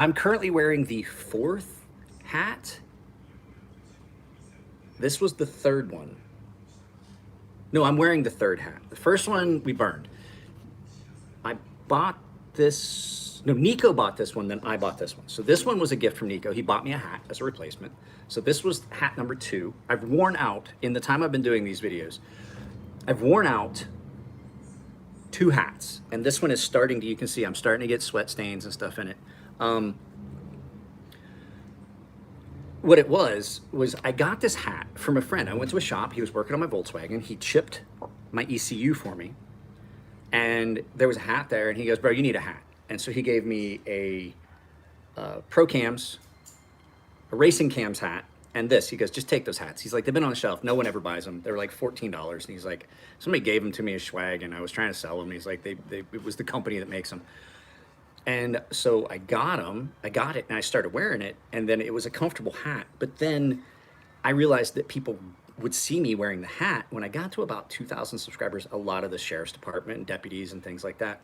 Speaker 1: I'm currently wearing the 4th hat. This was the 3rd one. No, I'm wearing the 3rd hat. The first one we burned. I bought this, no, Nico bought this one, then I bought this one. So this one was a gift from Nico. He bought me a hat as a replacement. So this was hat number 2. I've worn out, in the time I've been doing these videos, I've worn out 2 hats. And this one is starting to, you can see I'm starting to get sweat stains and stuff in it. What it was I got this hat from a friend. I went to a shop. He was working on my Volkswagen. He chipped my ECU for me. And there was a hat there, and he goes, bro, you need a hat. And so he gave me a Pro Cams, a Racing Cams hat, and this. He goes, just take those hats. He's like, they've been on the shelf. No one ever buys them. They were like $14. And he's like, somebody gave them to me as swag, and I was trying to sell them. And he's like, it was the company that makes them. And so I got it, and I started wearing it, and then it was a comfortable hat. But then I realized that people would see me wearing the hat. When I got to about 2,000 subscribers, a lot of the sheriff's department and deputies and things like that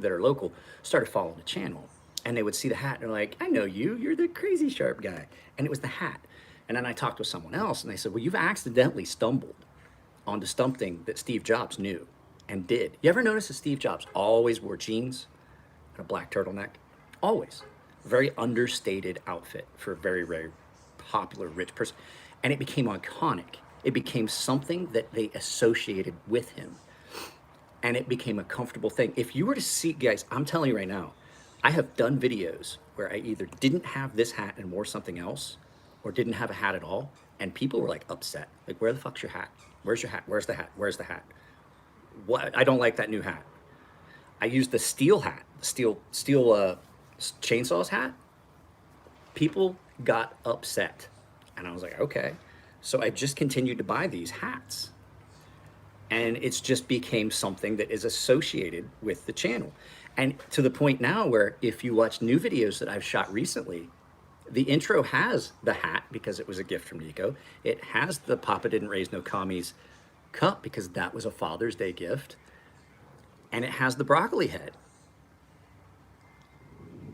Speaker 1: are local started following the channel. And they would see the hat, and they're like, I know you, you're the crazy sharp guy. And it was the hat. And then I talked with someone else, and they said, well, you've accidentally stumbled onto something that Steve Jobs knew and did. You ever notice that Steve Jobs always wore jeans and a black turtleneck? Always. Very understated outfit for a very, very popular rich person. And it became iconic. It became something that they associated with him. And it became a comfortable thing. If you were to see, guys, I'm telling you right now, I have done videos where I either didn't have this hat and wore something else, or didn't have a hat at all, and people were like upset. Like, where the fuck's your hat? Where's your hat? Where's the hat? Where's the hat? What? I don't like that new hat. I used the steel hat, the steel chainsaws hat. People got upset. And I was like, okay. So I just continued to buy these hats. And it's just became something that is associated with the channel. And to the point now where if you watch new videos that I've shot recently, the intro has the hat because it was a gift from Nico. It has the Papa Didn't Raise No Commies cup because that was a Father's Day gift. And it has the broccoli head.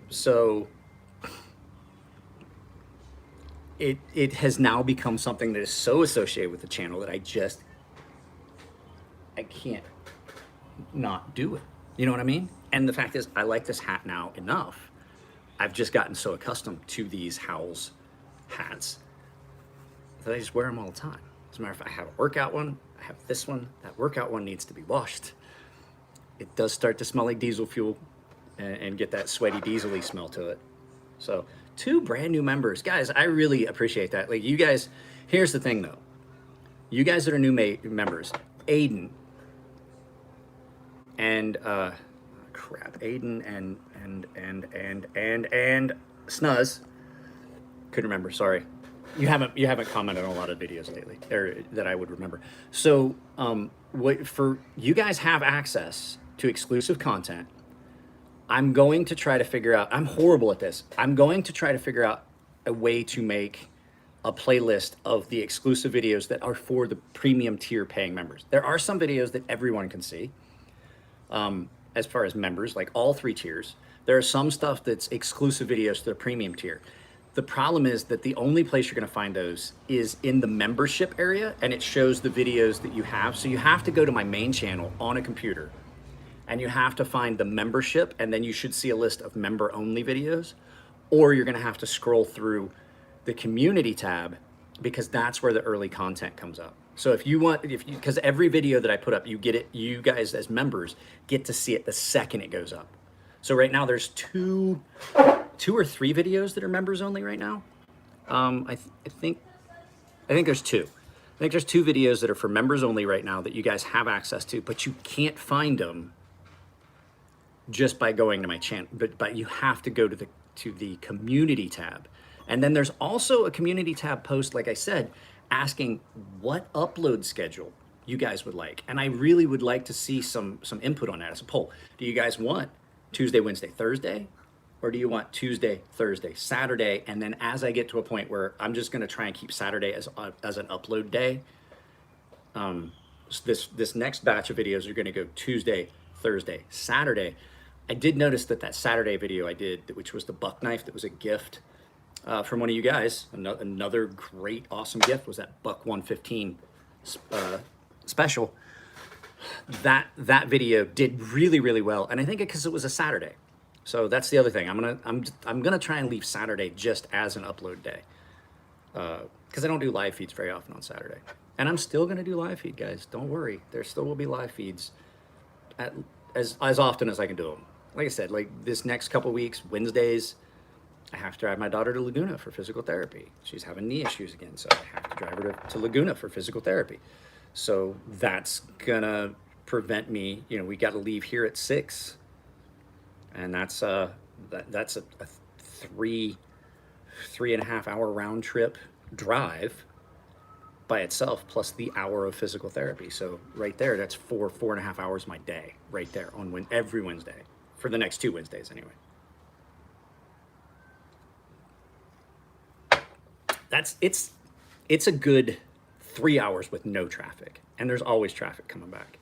Speaker 1: So it has now become something that is so associated with the channel that I can't not do it. You know what I mean? And the fact is, I like this hat now enough. I've just gotten so accustomed to these Howls hats that I just wear them all the time. As a matter of fact, I have a workout one. I have this one. That workout one needs to be washed. It does start to smell like diesel fuel and get that sweaty diesel-y smell to it. So 2 brand new members. Guys, I really appreciate that. Like, you guys, here's the thing though. You guys that are new members, Aiden and Aiden and Snuzz. Couldn't remember, sorry. You haven't commented on a lot of videos lately, or that I would remember. So for you guys have access to exclusive content. I'm going to try to figure out, I'm horrible at this. I'm going to try to figure out a way to make a playlist of the exclusive videos that are for the premium tier paying members. There are some videos that everyone can see. as far as members, like all 3 tiers. There are some stuff that's exclusive videos to the premium tier. The problem is that the only place you're going to find those is in the membership area, and it shows the videos that you have. So you have to go to my main channel on a computer, and you have to find the membership, and then you should see a list of member only videos, or you're going to have to scroll through the community tab, because that's where the early content comes up. So if you want, because every video that I put up, you get it, you guys as members get to see it the second it goes up. So right now there's two or three videos that are members only right now. I think there's two. I think there's 2 videos that are for members only right now that you guys have access to, but you can't find them just by going to my channel. But you have to go to the community tab. And then there's also a community tab post, like I said, asking what upload schedule you guys would like. And I really would like to see some input on that as a poll. Do you guys want Tuesday, Wednesday, Thursday? Or do you want Tuesday, Thursday, Saturday? And then as I get to a point where I'm just gonna try and keep Saturday as an upload day, this next batch of videos are gonna go Tuesday, Thursday, Saturday. I did notice that Saturday video I did, which was the buck knife, that was a gift from one of you guys. Another great, awesome gift was that buck 115 special. That video did really, really well, and I think because it was a Saturday. So that's the other thing. I'm gonna try and leave Saturday just as an upload day, because I don't do live feeds very often on Saturday, and I'm still gonna do live feed, guys. Don't worry, there still will be live feeds as often as I can do them. Like I said, like this next couple weeks, Wednesdays, I have to drive my daughter to Laguna for physical therapy. She's having knee issues again, so I have to drive her to Laguna for physical therapy. So that's gonna prevent me. You know, we got to leave here at 6. And that's a 3.5 hour round trip drive by itself, plus the hour of physical therapy. So right there, that's 4.5 hours of my day right there on every Wednesday for the next 2 Wednesdays anyway. It's a good 3 hours with no traffic, and there's always traffic coming back.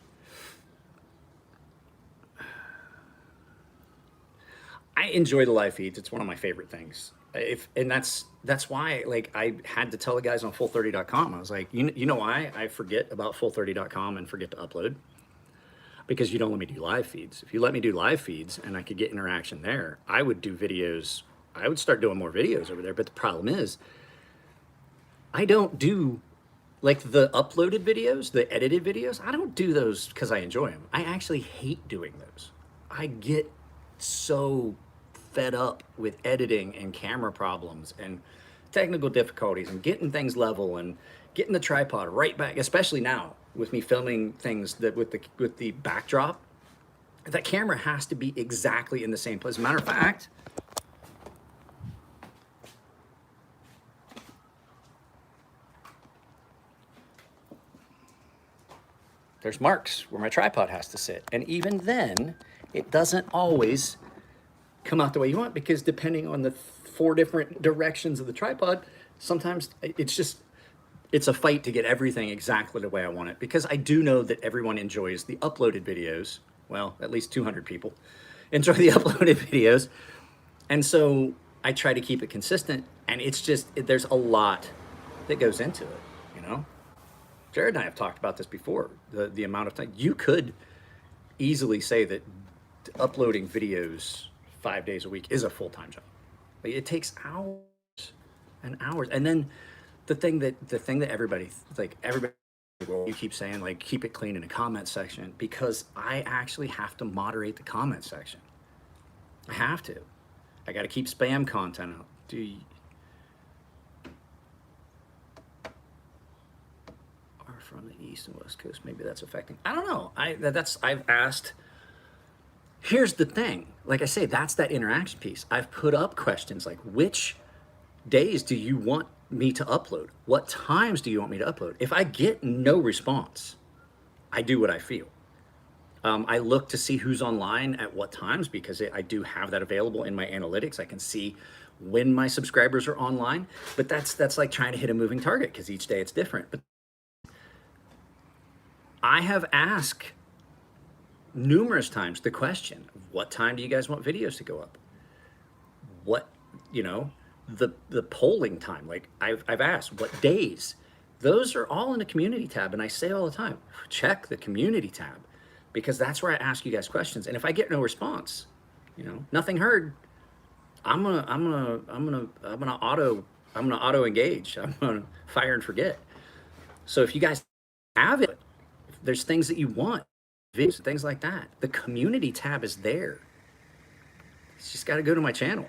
Speaker 1: I enjoy the live feeds. It's one of my favorite things. And that's why, like, I had to tell the guys on full30.com. I was like, you know why I forget about full30.com and forget to upload? Because you don't let me do live feeds. If you let me do live feeds and I could get interaction there, I would do videos. I would start doing more videos over there. But the problem is, I don't do, like, the uploaded videos, the edited videos. I don't do those because I enjoy them. I actually hate doing those. I get so fed up with editing and camera problems and technical difficulties and getting things level and getting the tripod right back, especially now with me filming things that with the backdrop. That camera has to be exactly in the same place. As a matter of fact, there's marks where my tripod has to sit. And even then, it doesn't always come out the way you want, because depending on the 4 different directions of the tripod, sometimes it's a fight to get everything exactly the way I want it, because I do know that everyone enjoys the uploaded videos. Well, at least 200 people enjoy the uploaded videos. And so I try to keep it consistent, and there's a lot that goes into it, you know? Jared and I have talked about this before, the amount of time. You could easily say that uploading videos 5 days a week is a full-time job. Like, it takes hours and hours. And then the thing that everybody you keep saying, like, keep it clean in the comment section, because I actually have to moderate the comment section. I have to. I got to keep spam content out. Are from the East and West Coast. Maybe that's affecting. I don't know. I've asked. Here's the thing. Like I say, that's that interaction piece. I've put up questions like, which days do you want me to upload? What times do you want me to upload? If I get no response, I do what I feel. I look to see who's online at what times, because I do have that available in my analytics. I can see when my subscribers are online, but that's like trying to hit a moving target, because each day it's different. But I have asked numerous times the question of what time do you guys want videos to go up? What, you know, the polling time, like I've asked what days. Those are all in the community tab, and I say all the time, check the community tab, because that's where I ask you guys questions. And if I get no response, you know, nothing heard, I'm gonna auto engage. I'm gonna fire and forget. So if you guys have it, if there's things that you want, videos, things like that, the community tab is there. It's just got to go to my channel.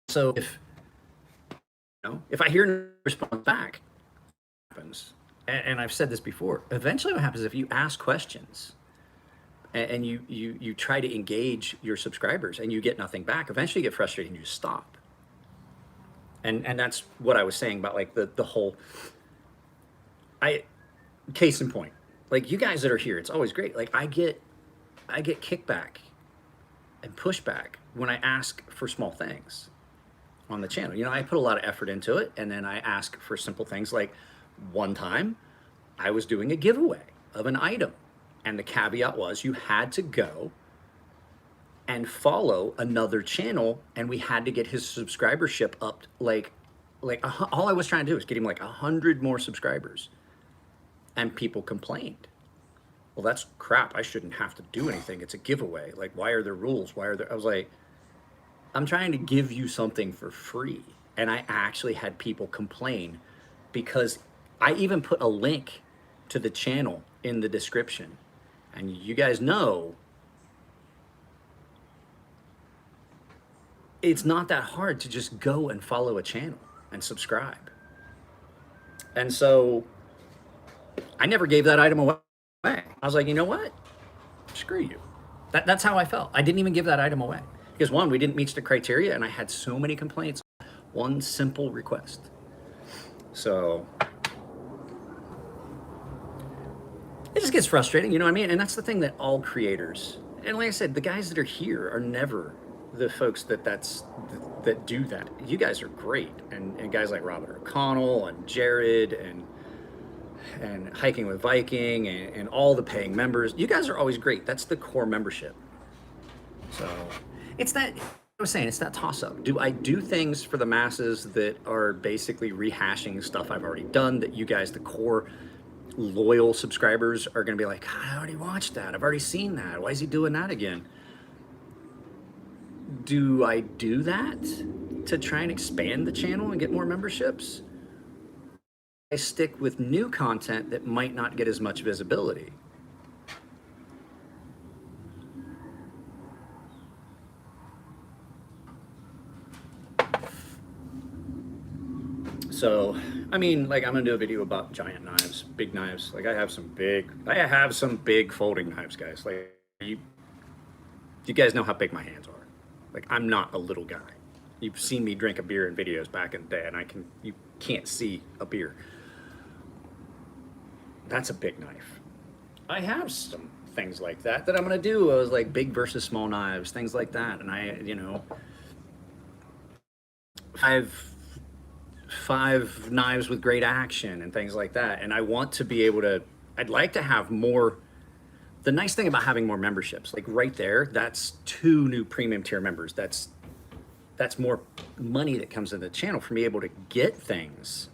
Speaker 1: So if, you know, if I hear no response back, happens, and I've said this before, eventually what happens if you ask questions and you try to engage your subscribers and you get nothing back, eventually you get frustrated and you stop. And that's what I was saying about like the whole, case in point, like you guys that are here, it's always great. Like I get kickback and pushback when I ask for small things on the channel. You know, I put a lot of effort into it, and then I ask for simple things. Like one time I was doing a giveaway of an item, and the caveat was you had to go and follow another channel, and we had to get his subscribership up all I was trying to do was get him like 100 more subscribers, and people complained. Well, that's crap. I shouldn't have to do anything. It's a giveaway. Like, why are there rules? Why are there? I was like, I'm trying to give you something for free. And I actually had people complain because I even put a link to the channel in the description. And you guys know it's not that hard to just go and follow a channel and subscribe. And so I never gave that item away. I was like, you know what? Screw you. That's how I felt. I didn't even give that item away. Because one, we didn't meet the criteria, and I had so many complaints. One simple request. So it just gets frustrating, you know what I mean? And that's the thing that all creators, and like I said, the guys that are here are never the folks that do that. You guys are great, and guys like Robert O'Connell and Jared and Hiking with Viking and all the paying members. You guys are always great. That's the core membership. So it's that, I was saying, it's that toss-up. Do I do things for the masses that are basically rehashing stuff I've already done that you guys, the core loyal subscribers, are going to be like, God, I already watched that. I've already seen that. Why is he doing that again? Do I do that to try and expand the channel and get more memberships? I stick with new content that might not get as much visibility. So, I mean, like I'm gonna do a video about giant knives, big knives. Like I have some big folding knives, guys. Like you guys know how big my hands are. Like I'm not a little guy. You've seen me drink a beer in videos back in the day, and you can't see a beer. That's a big knife. I have some things like that I'm gonna do. I was like big versus small knives, things like that. And I, you know, five knives with great action and things like that. And I want to be able to, I'd like to have more. The nice thing about having more memberships, like right there, that's 2 new premium tier members. That's more money that comes in the channel for me able to get things,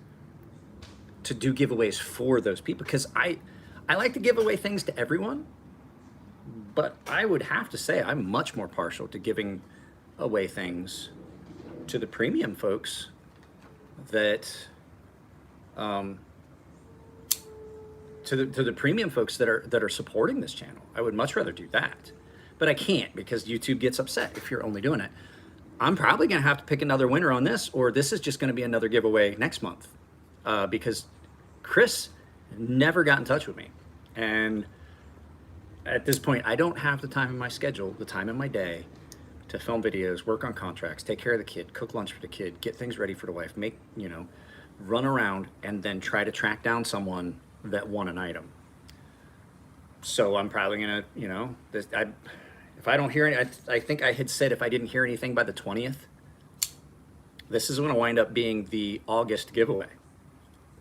Speaker 1: to do giveaways for those people. Because I like to give away things to everyone, but I would have to say I'm much more partial to giving away things to the premium folks that to the premium folks that are supporting this channel. I would much rather do that, but I can't because YouTube gets upset if you're only doing it. I'm probably gonna have to pick another winner on this, or this is just gonna be another giveaway next month, because Chris never got in touch with me, and at this point I don't have the time in my schedule, the time in my day, to film videos, work on contracts, take care of the kid, cook lunch for the kid, get things ready for the wife, make, you know, run around and then try to track down someone that won an item. So I'm probably gonna, you know, if I don't hear any, I think I had said if I didn't hear anything by the 20th, this is gonna wind up being the August giveaway.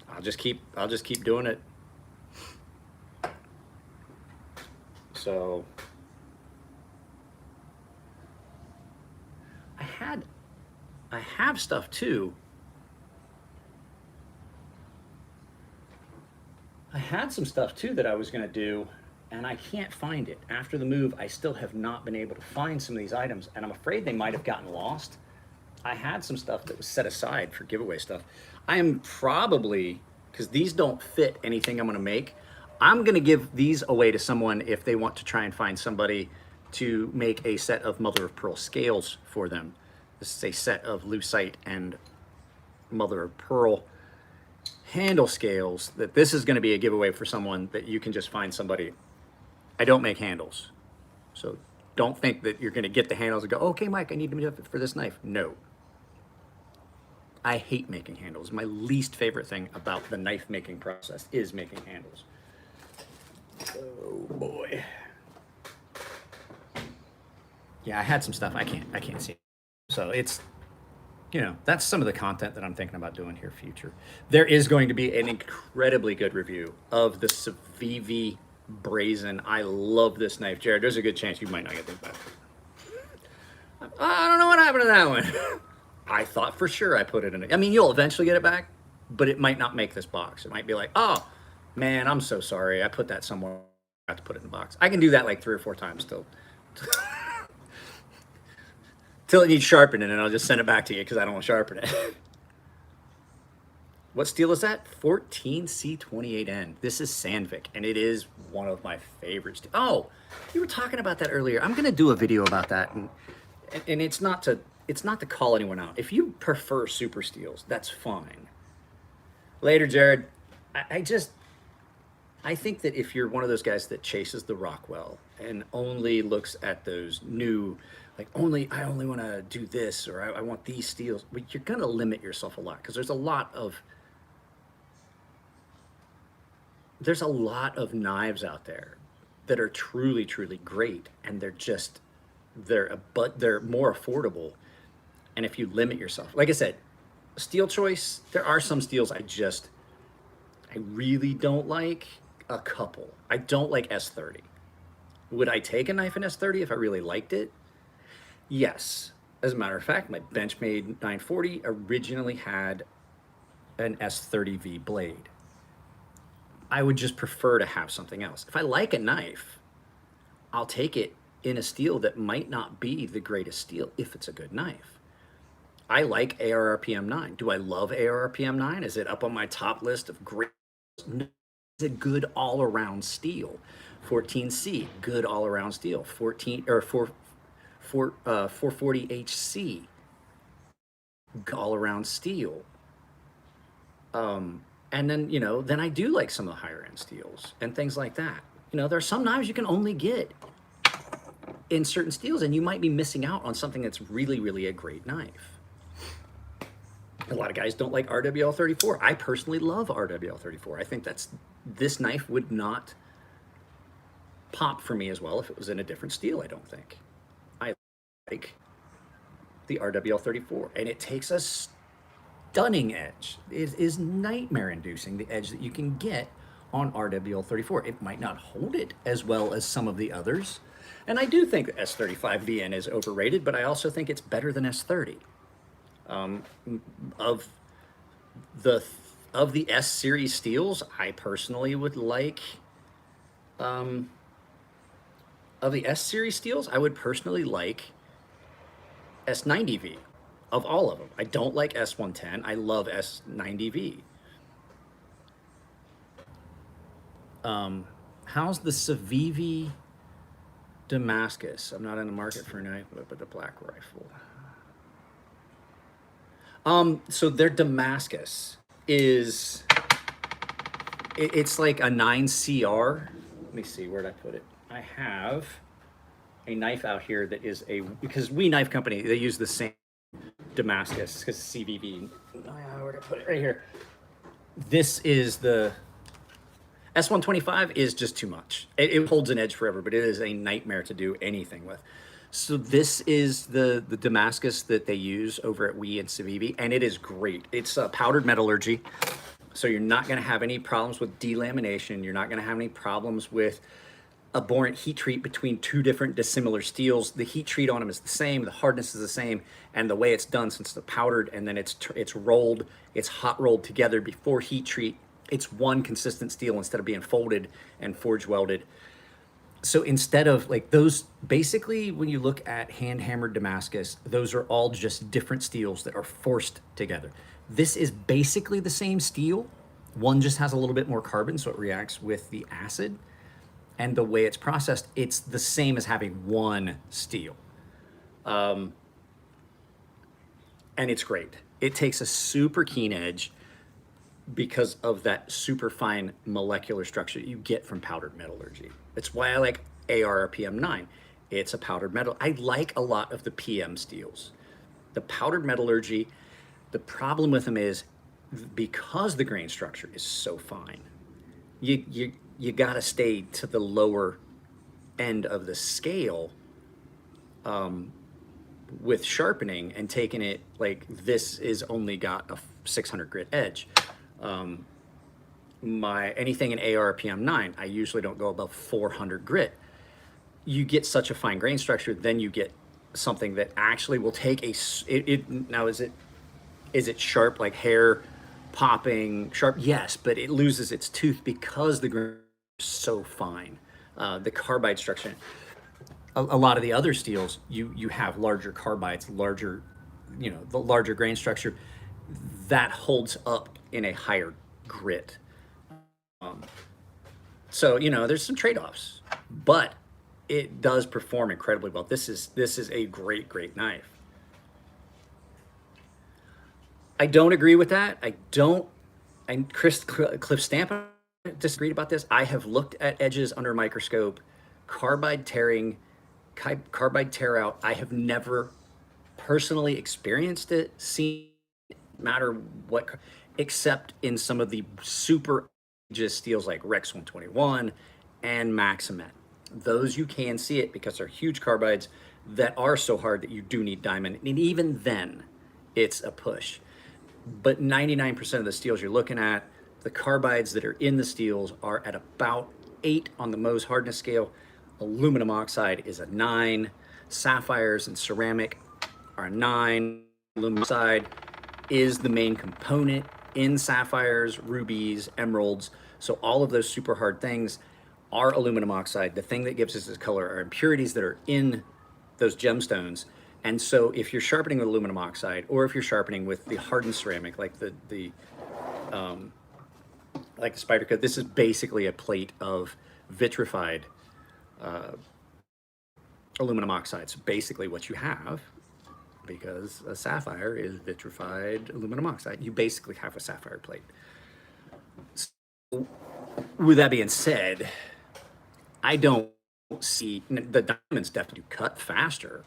Speaker 1: I'll just keep doing it. So I have stuff too. I had some stuff too that I was going to do, and I can't find it. After the move, I still have not been able to find some of these items, and I'm afraid they might have gotten lost. I had some stuff that was set aside for giveaway stuff. I am probably, because these don't fit anything I'm going to make, I'm going to give these away to someone if they want to try and find somebody to make a set of mother of pearl scales for them. This is a set of lucite and mother of pearl handle scales. That this is going to be a giveaway for someone that you can just find somebody. I don't make handles, so don't think that you're going to get the handles and go, okay, Mike, I need to for this knife. No. I hate making handles. My least favorite thing about the knife making process is making handles. Oh boy. Yeah, I had some stuff I can't see. So it's, you know, that's some of the content that I'm thinking about doing here future. There is going to be an incredibly good review of the Civivi Brazen. I love this knife. Jared, there's a good chance you might not get this back. I don't know what happened to that one. I thought for sure I put it in. I mean, you'll eventually get it back, but it might not make this box. It might be like, oh, man, I'm so sorry. I put that somewhere. I have to put it in the box. I can do that like 3 or 4 times still. Till it needs sharpening, and I'll just send it back to you because I don't want to sharpen it. What steel is that? 14C28N. This is Sandvik, and it is one of my favorites. Oh, you were talking about that earlier. I'm going to do a video about that, and it's not to call anyone out. If you prefer super steels, that's fine. Later, Jared. I think that if you're one of those guys that chases the Rockwell and only looks at those new, like I only want to do this, or I want these steels, but you're going to limit yourself a lot because there's a lot of knives out there that are truly, truly great, and they're more affordable. And if you limit yourself, like I said, steel choice, there are some steels I really don't like. A couple. I don't like S30. Would I take a knife in S30 if I really liked it? Yes. As a matter of fact, my Benchmade 940 originally had an S30V blade. I would just prefer to have something else. If I like a knife, I'll take it in a steel that might not be the greatest steel if it's a good knife. I like ARRPM 9. Do I love ARRPM 9? Is it up on my top list of great? No. It's a good all-around steel. 14C, good all-around steel. 440HC, all-around steel. And then, you know, then I do like some of the higher-end steels and things like that. You know, there are some knives you can only get in certain steels, and you might be missing out on something that's really, really a great knife. A lot of guys don't like RWL34. I personally love RWL34. I think this knife would not pop for me as well if it was in a different steel, I don't think. I like the RWL34, and it takes a stunning edge. It is nightmare-inducing, the edge that you can get on RWL34. It might not hold it as well as some of the others, and I do think the S35VN is overrated, but I also think it's better than S30. Of the S series steels, I personally would like, of the S series steels, I would personally like S90V of all of them. I don't like S110. I love S90V. How's the Civivi Damascus? I'm not in the market for a knife, but a black rifle. So their Damascus is, it's like a 9CR. Let me see, where'd I put it? I have a knife out here that is because we knife company, they use the same Damascus, because CVV. Where'd I put it? Right here. This is the S125 is just too much. It holds an edge forever, but it is a nightmare to do anything with. So this is the Damascus that they use over at WE and Civivi, and it is great. It's powdered metallurgy, so you're not going to have any problems with delamination. You're not going to have any problems with abhorrent heat treat between two different dissimilar steels. The heat treat on them is the same, the hardness is the same, and the way it's done, since it's powdered and then it's rolled, it's hot rolled together before heat treat. It's one consistent steel instead of being folded and forge welded. So instead of like those, basically, when you look at hand hammered Damascus, those are all just different steels that are forced together. This is basically the same steel. One just has a little bit more carbon, so it reacts with the acid. And the way it's processed, it's the same as having one steel. And it's great. It takes a super keen edge because of that super fine molecular structure you get from powdered metallurgy. It's why I like AR or PM9. It's a powdered metal. I like a lot of the PM steels. The powdered metallurgy, the problem with them is because the grain structure is so fine, you got to stay to the lower end of the scale with sharpening and taking it like this is only got a 600 grit edge. Anything in AR PM9, I usually don't go above 400 grit. You get such a fine grain structure, then you get something that actually will take now is it sharp, like hair popping sharp? Yes, but it loses its tooth because the grain is so fine. The carbide structure, a lot of the other steels, you have larger carbides, larger, the larger grain structure that holds up in a higher grit. So there's some trade-offs, but it does perform incredibly well. This is a great knife. I don't agree with that. Cliff Stamp disagreed about this. I have looked at edges under a microscope, carbide tearing, carbide tear out. I have never personally experienced it, seen it, matter what, except in some of the super just steels like Rex 121 and Maximet. Those you can see it because they're huge carbides that are so hard that you do need diamond. And even then, it's a push. But 99% of the steels you're looking at, the carbides that are in the steels are at about 8 on the Mohs hardness scale. Aluminum oxide is a 9. Sapphires and ceramic are a 9. Aluminum oxide is the main component in sapphires, rubies, emeralds. So all of those super hard things are aluminum oxide. The thing that gives us this color are impurities that are in those gemstones. And so if you're sharpening with aluminum oxide, or if you're sharpening with the hardened ceramic, like the Spyder Cut, this is basically a plate of vitrified aluminum oxide. So basically what you have, because a sapphire is vitrified aluminum oxide, you basically have a sapphire plate. So, with that being said, I don't see, the diamonds definitely cut faster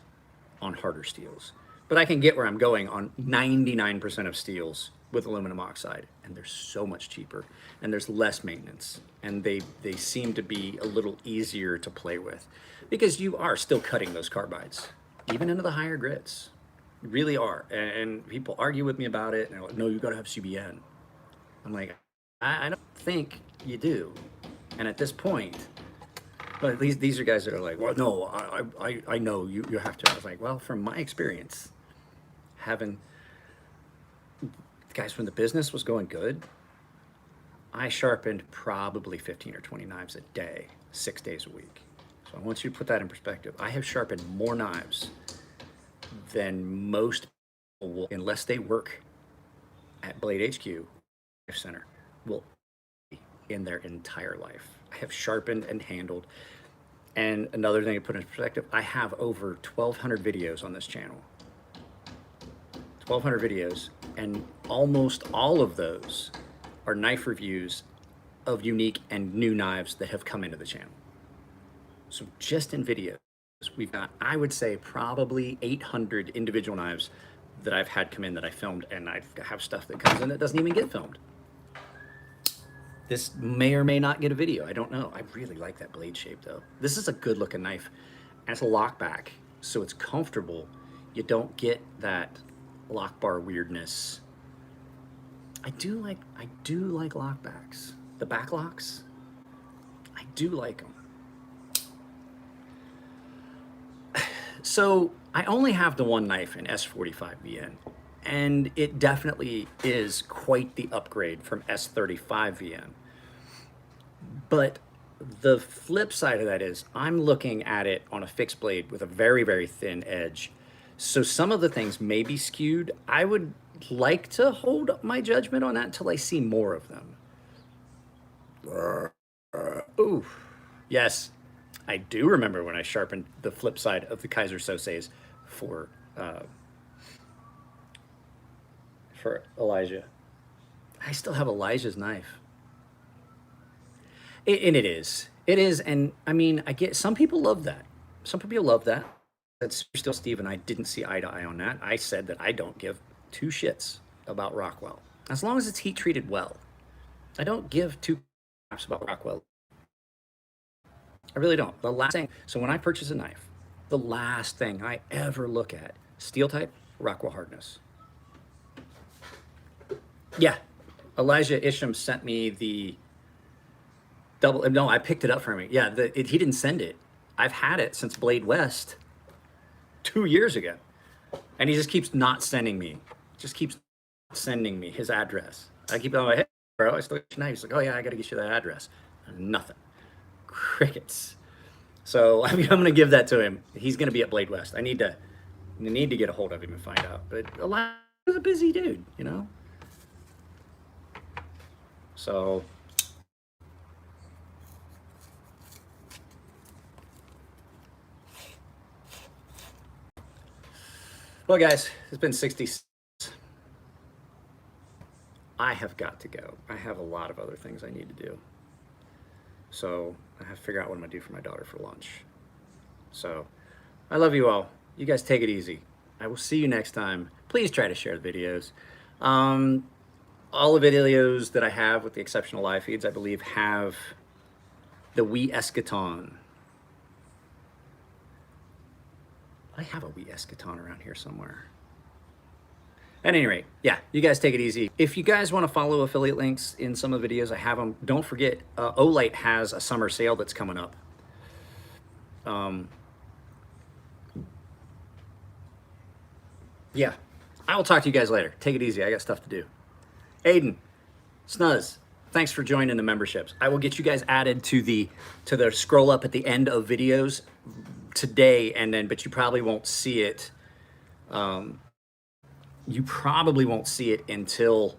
Speaker 1: on harder steels, but I can get where I'm going on 99% of steels with aluminum oxide, and they're so much cheaper, and there's less maintenance, and they seem to be a little easier to play with, because you are still cutting those carbides, even into the higher grits. You really are, and people argue with me about it, and they're like, no, you gotta have CBN. I'm like, I don't think you do, and at this point, but these are guys that are like, well, no, I know you have to. I was like, well, from my experience, having guys, when the business was going good, I sharpened probably 15 or 20 knives a day, 6 days a week. So I want you to put that in perspective. I have sharpened more knives than most people will, unless they work at Blade HQ Center, will in their entire life. I have sharpened and handled. And another thing to put in perspective, I have over 1,200 videos on this channel. 1,200 videos, and almost all of those are knife reviews of unique and new knives that have come into the channel. So just in videos, we've got, I would say, probably 800 individual knives that I've had come in that I filmed, and I have stuff that comes in that doesn't even get filmed. This may or may not get a video. I don't know. I really like that blade shape though. This is a good looking knife, and it's a lockback, so it's comfortable. You don't get that lock bar weirdness. I do like lockbacks. The back locks, I do like them. So I only have the one knife in S45VN, and it definitely is quite the upgrade from S35VN. But the flip side of that is I'm looking at it on a fixed blade with a very, very thin edge. So some of the things may be skewed. I would like to hold my judgment on that until I see more of them. Ooh, yes, I do remember when I sharpened the flip side of the Kaiser Sose's for uh, for Elijah. I still have Elijah's knife. And it is, and I mean, I get some people love that. Some people love that. That's still Steve and I didn't see eye to eye on that. I said that I don't give two shits about Rockwell as long as it's heat treated well. I don't give two craps about Rockwell. I really don't. The last thing, so when I purchase a knife, the last thing I ever look at, steel type, Rockwell hardness. Yeah, Elijah Isham sent me the double. No, I picked it up for me. Yeah, he didn't send it. I've had it since Blade West 2 years ago, and he just keeps not sending me. Just keeps sending me his address. I keep on my head, bro. I still got your knife. He's like, oh yeah, I got to get you that address. Nothing. Crickets. So I mean, I'm gonna give that to him. He's gonna be at Blade West. I need to get a hold of him and find out. But Elijah's a busy dude, you know. So. Well, guys, it's been 60. I have got to go. I have a lot of other things I need to do. So I have to figure out what I'm gonna do for my daughter for lunch. So I love you all. You guys take it easy. I will see you next time. Please try to share the videos. All the videos that I have, with the exceptional live feeds, I believe have the Wii Eschaton. I have a Wii Eschaton around here somewhere. At any rate, yeah, you guys take it easy. If you guys want to follow affiliate links in some of the videos, I have them. Don't forget, Olight has a summer sale that's coming up. Yeah, I will talk to you guys later. Take it easy. I got stuff to do. Aiden, Snuzz, thanks for joining the memberships. I will get you guys added to the scroll up at the end of videos today, and then, but you probably won't see it. You probably won't see it until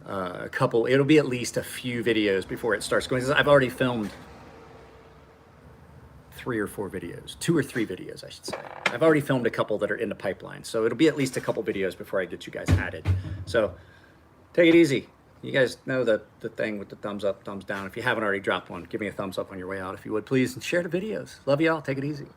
Speaker 1: it'll be at least a few videos before it starts going. I've already filmed 3 or 4 videos, 2 or 3 videos, I should say. I've already filmed a couple that are in the pipeline. So it'll be at least a couple videos before I get you guys added. So take it easy. You guys know the thing with the thumbs up, thumbs down. If you haven't already dropped one, give me a thumbs up on your way out if you would, please. And share the videos. Love y'all. Take it easy.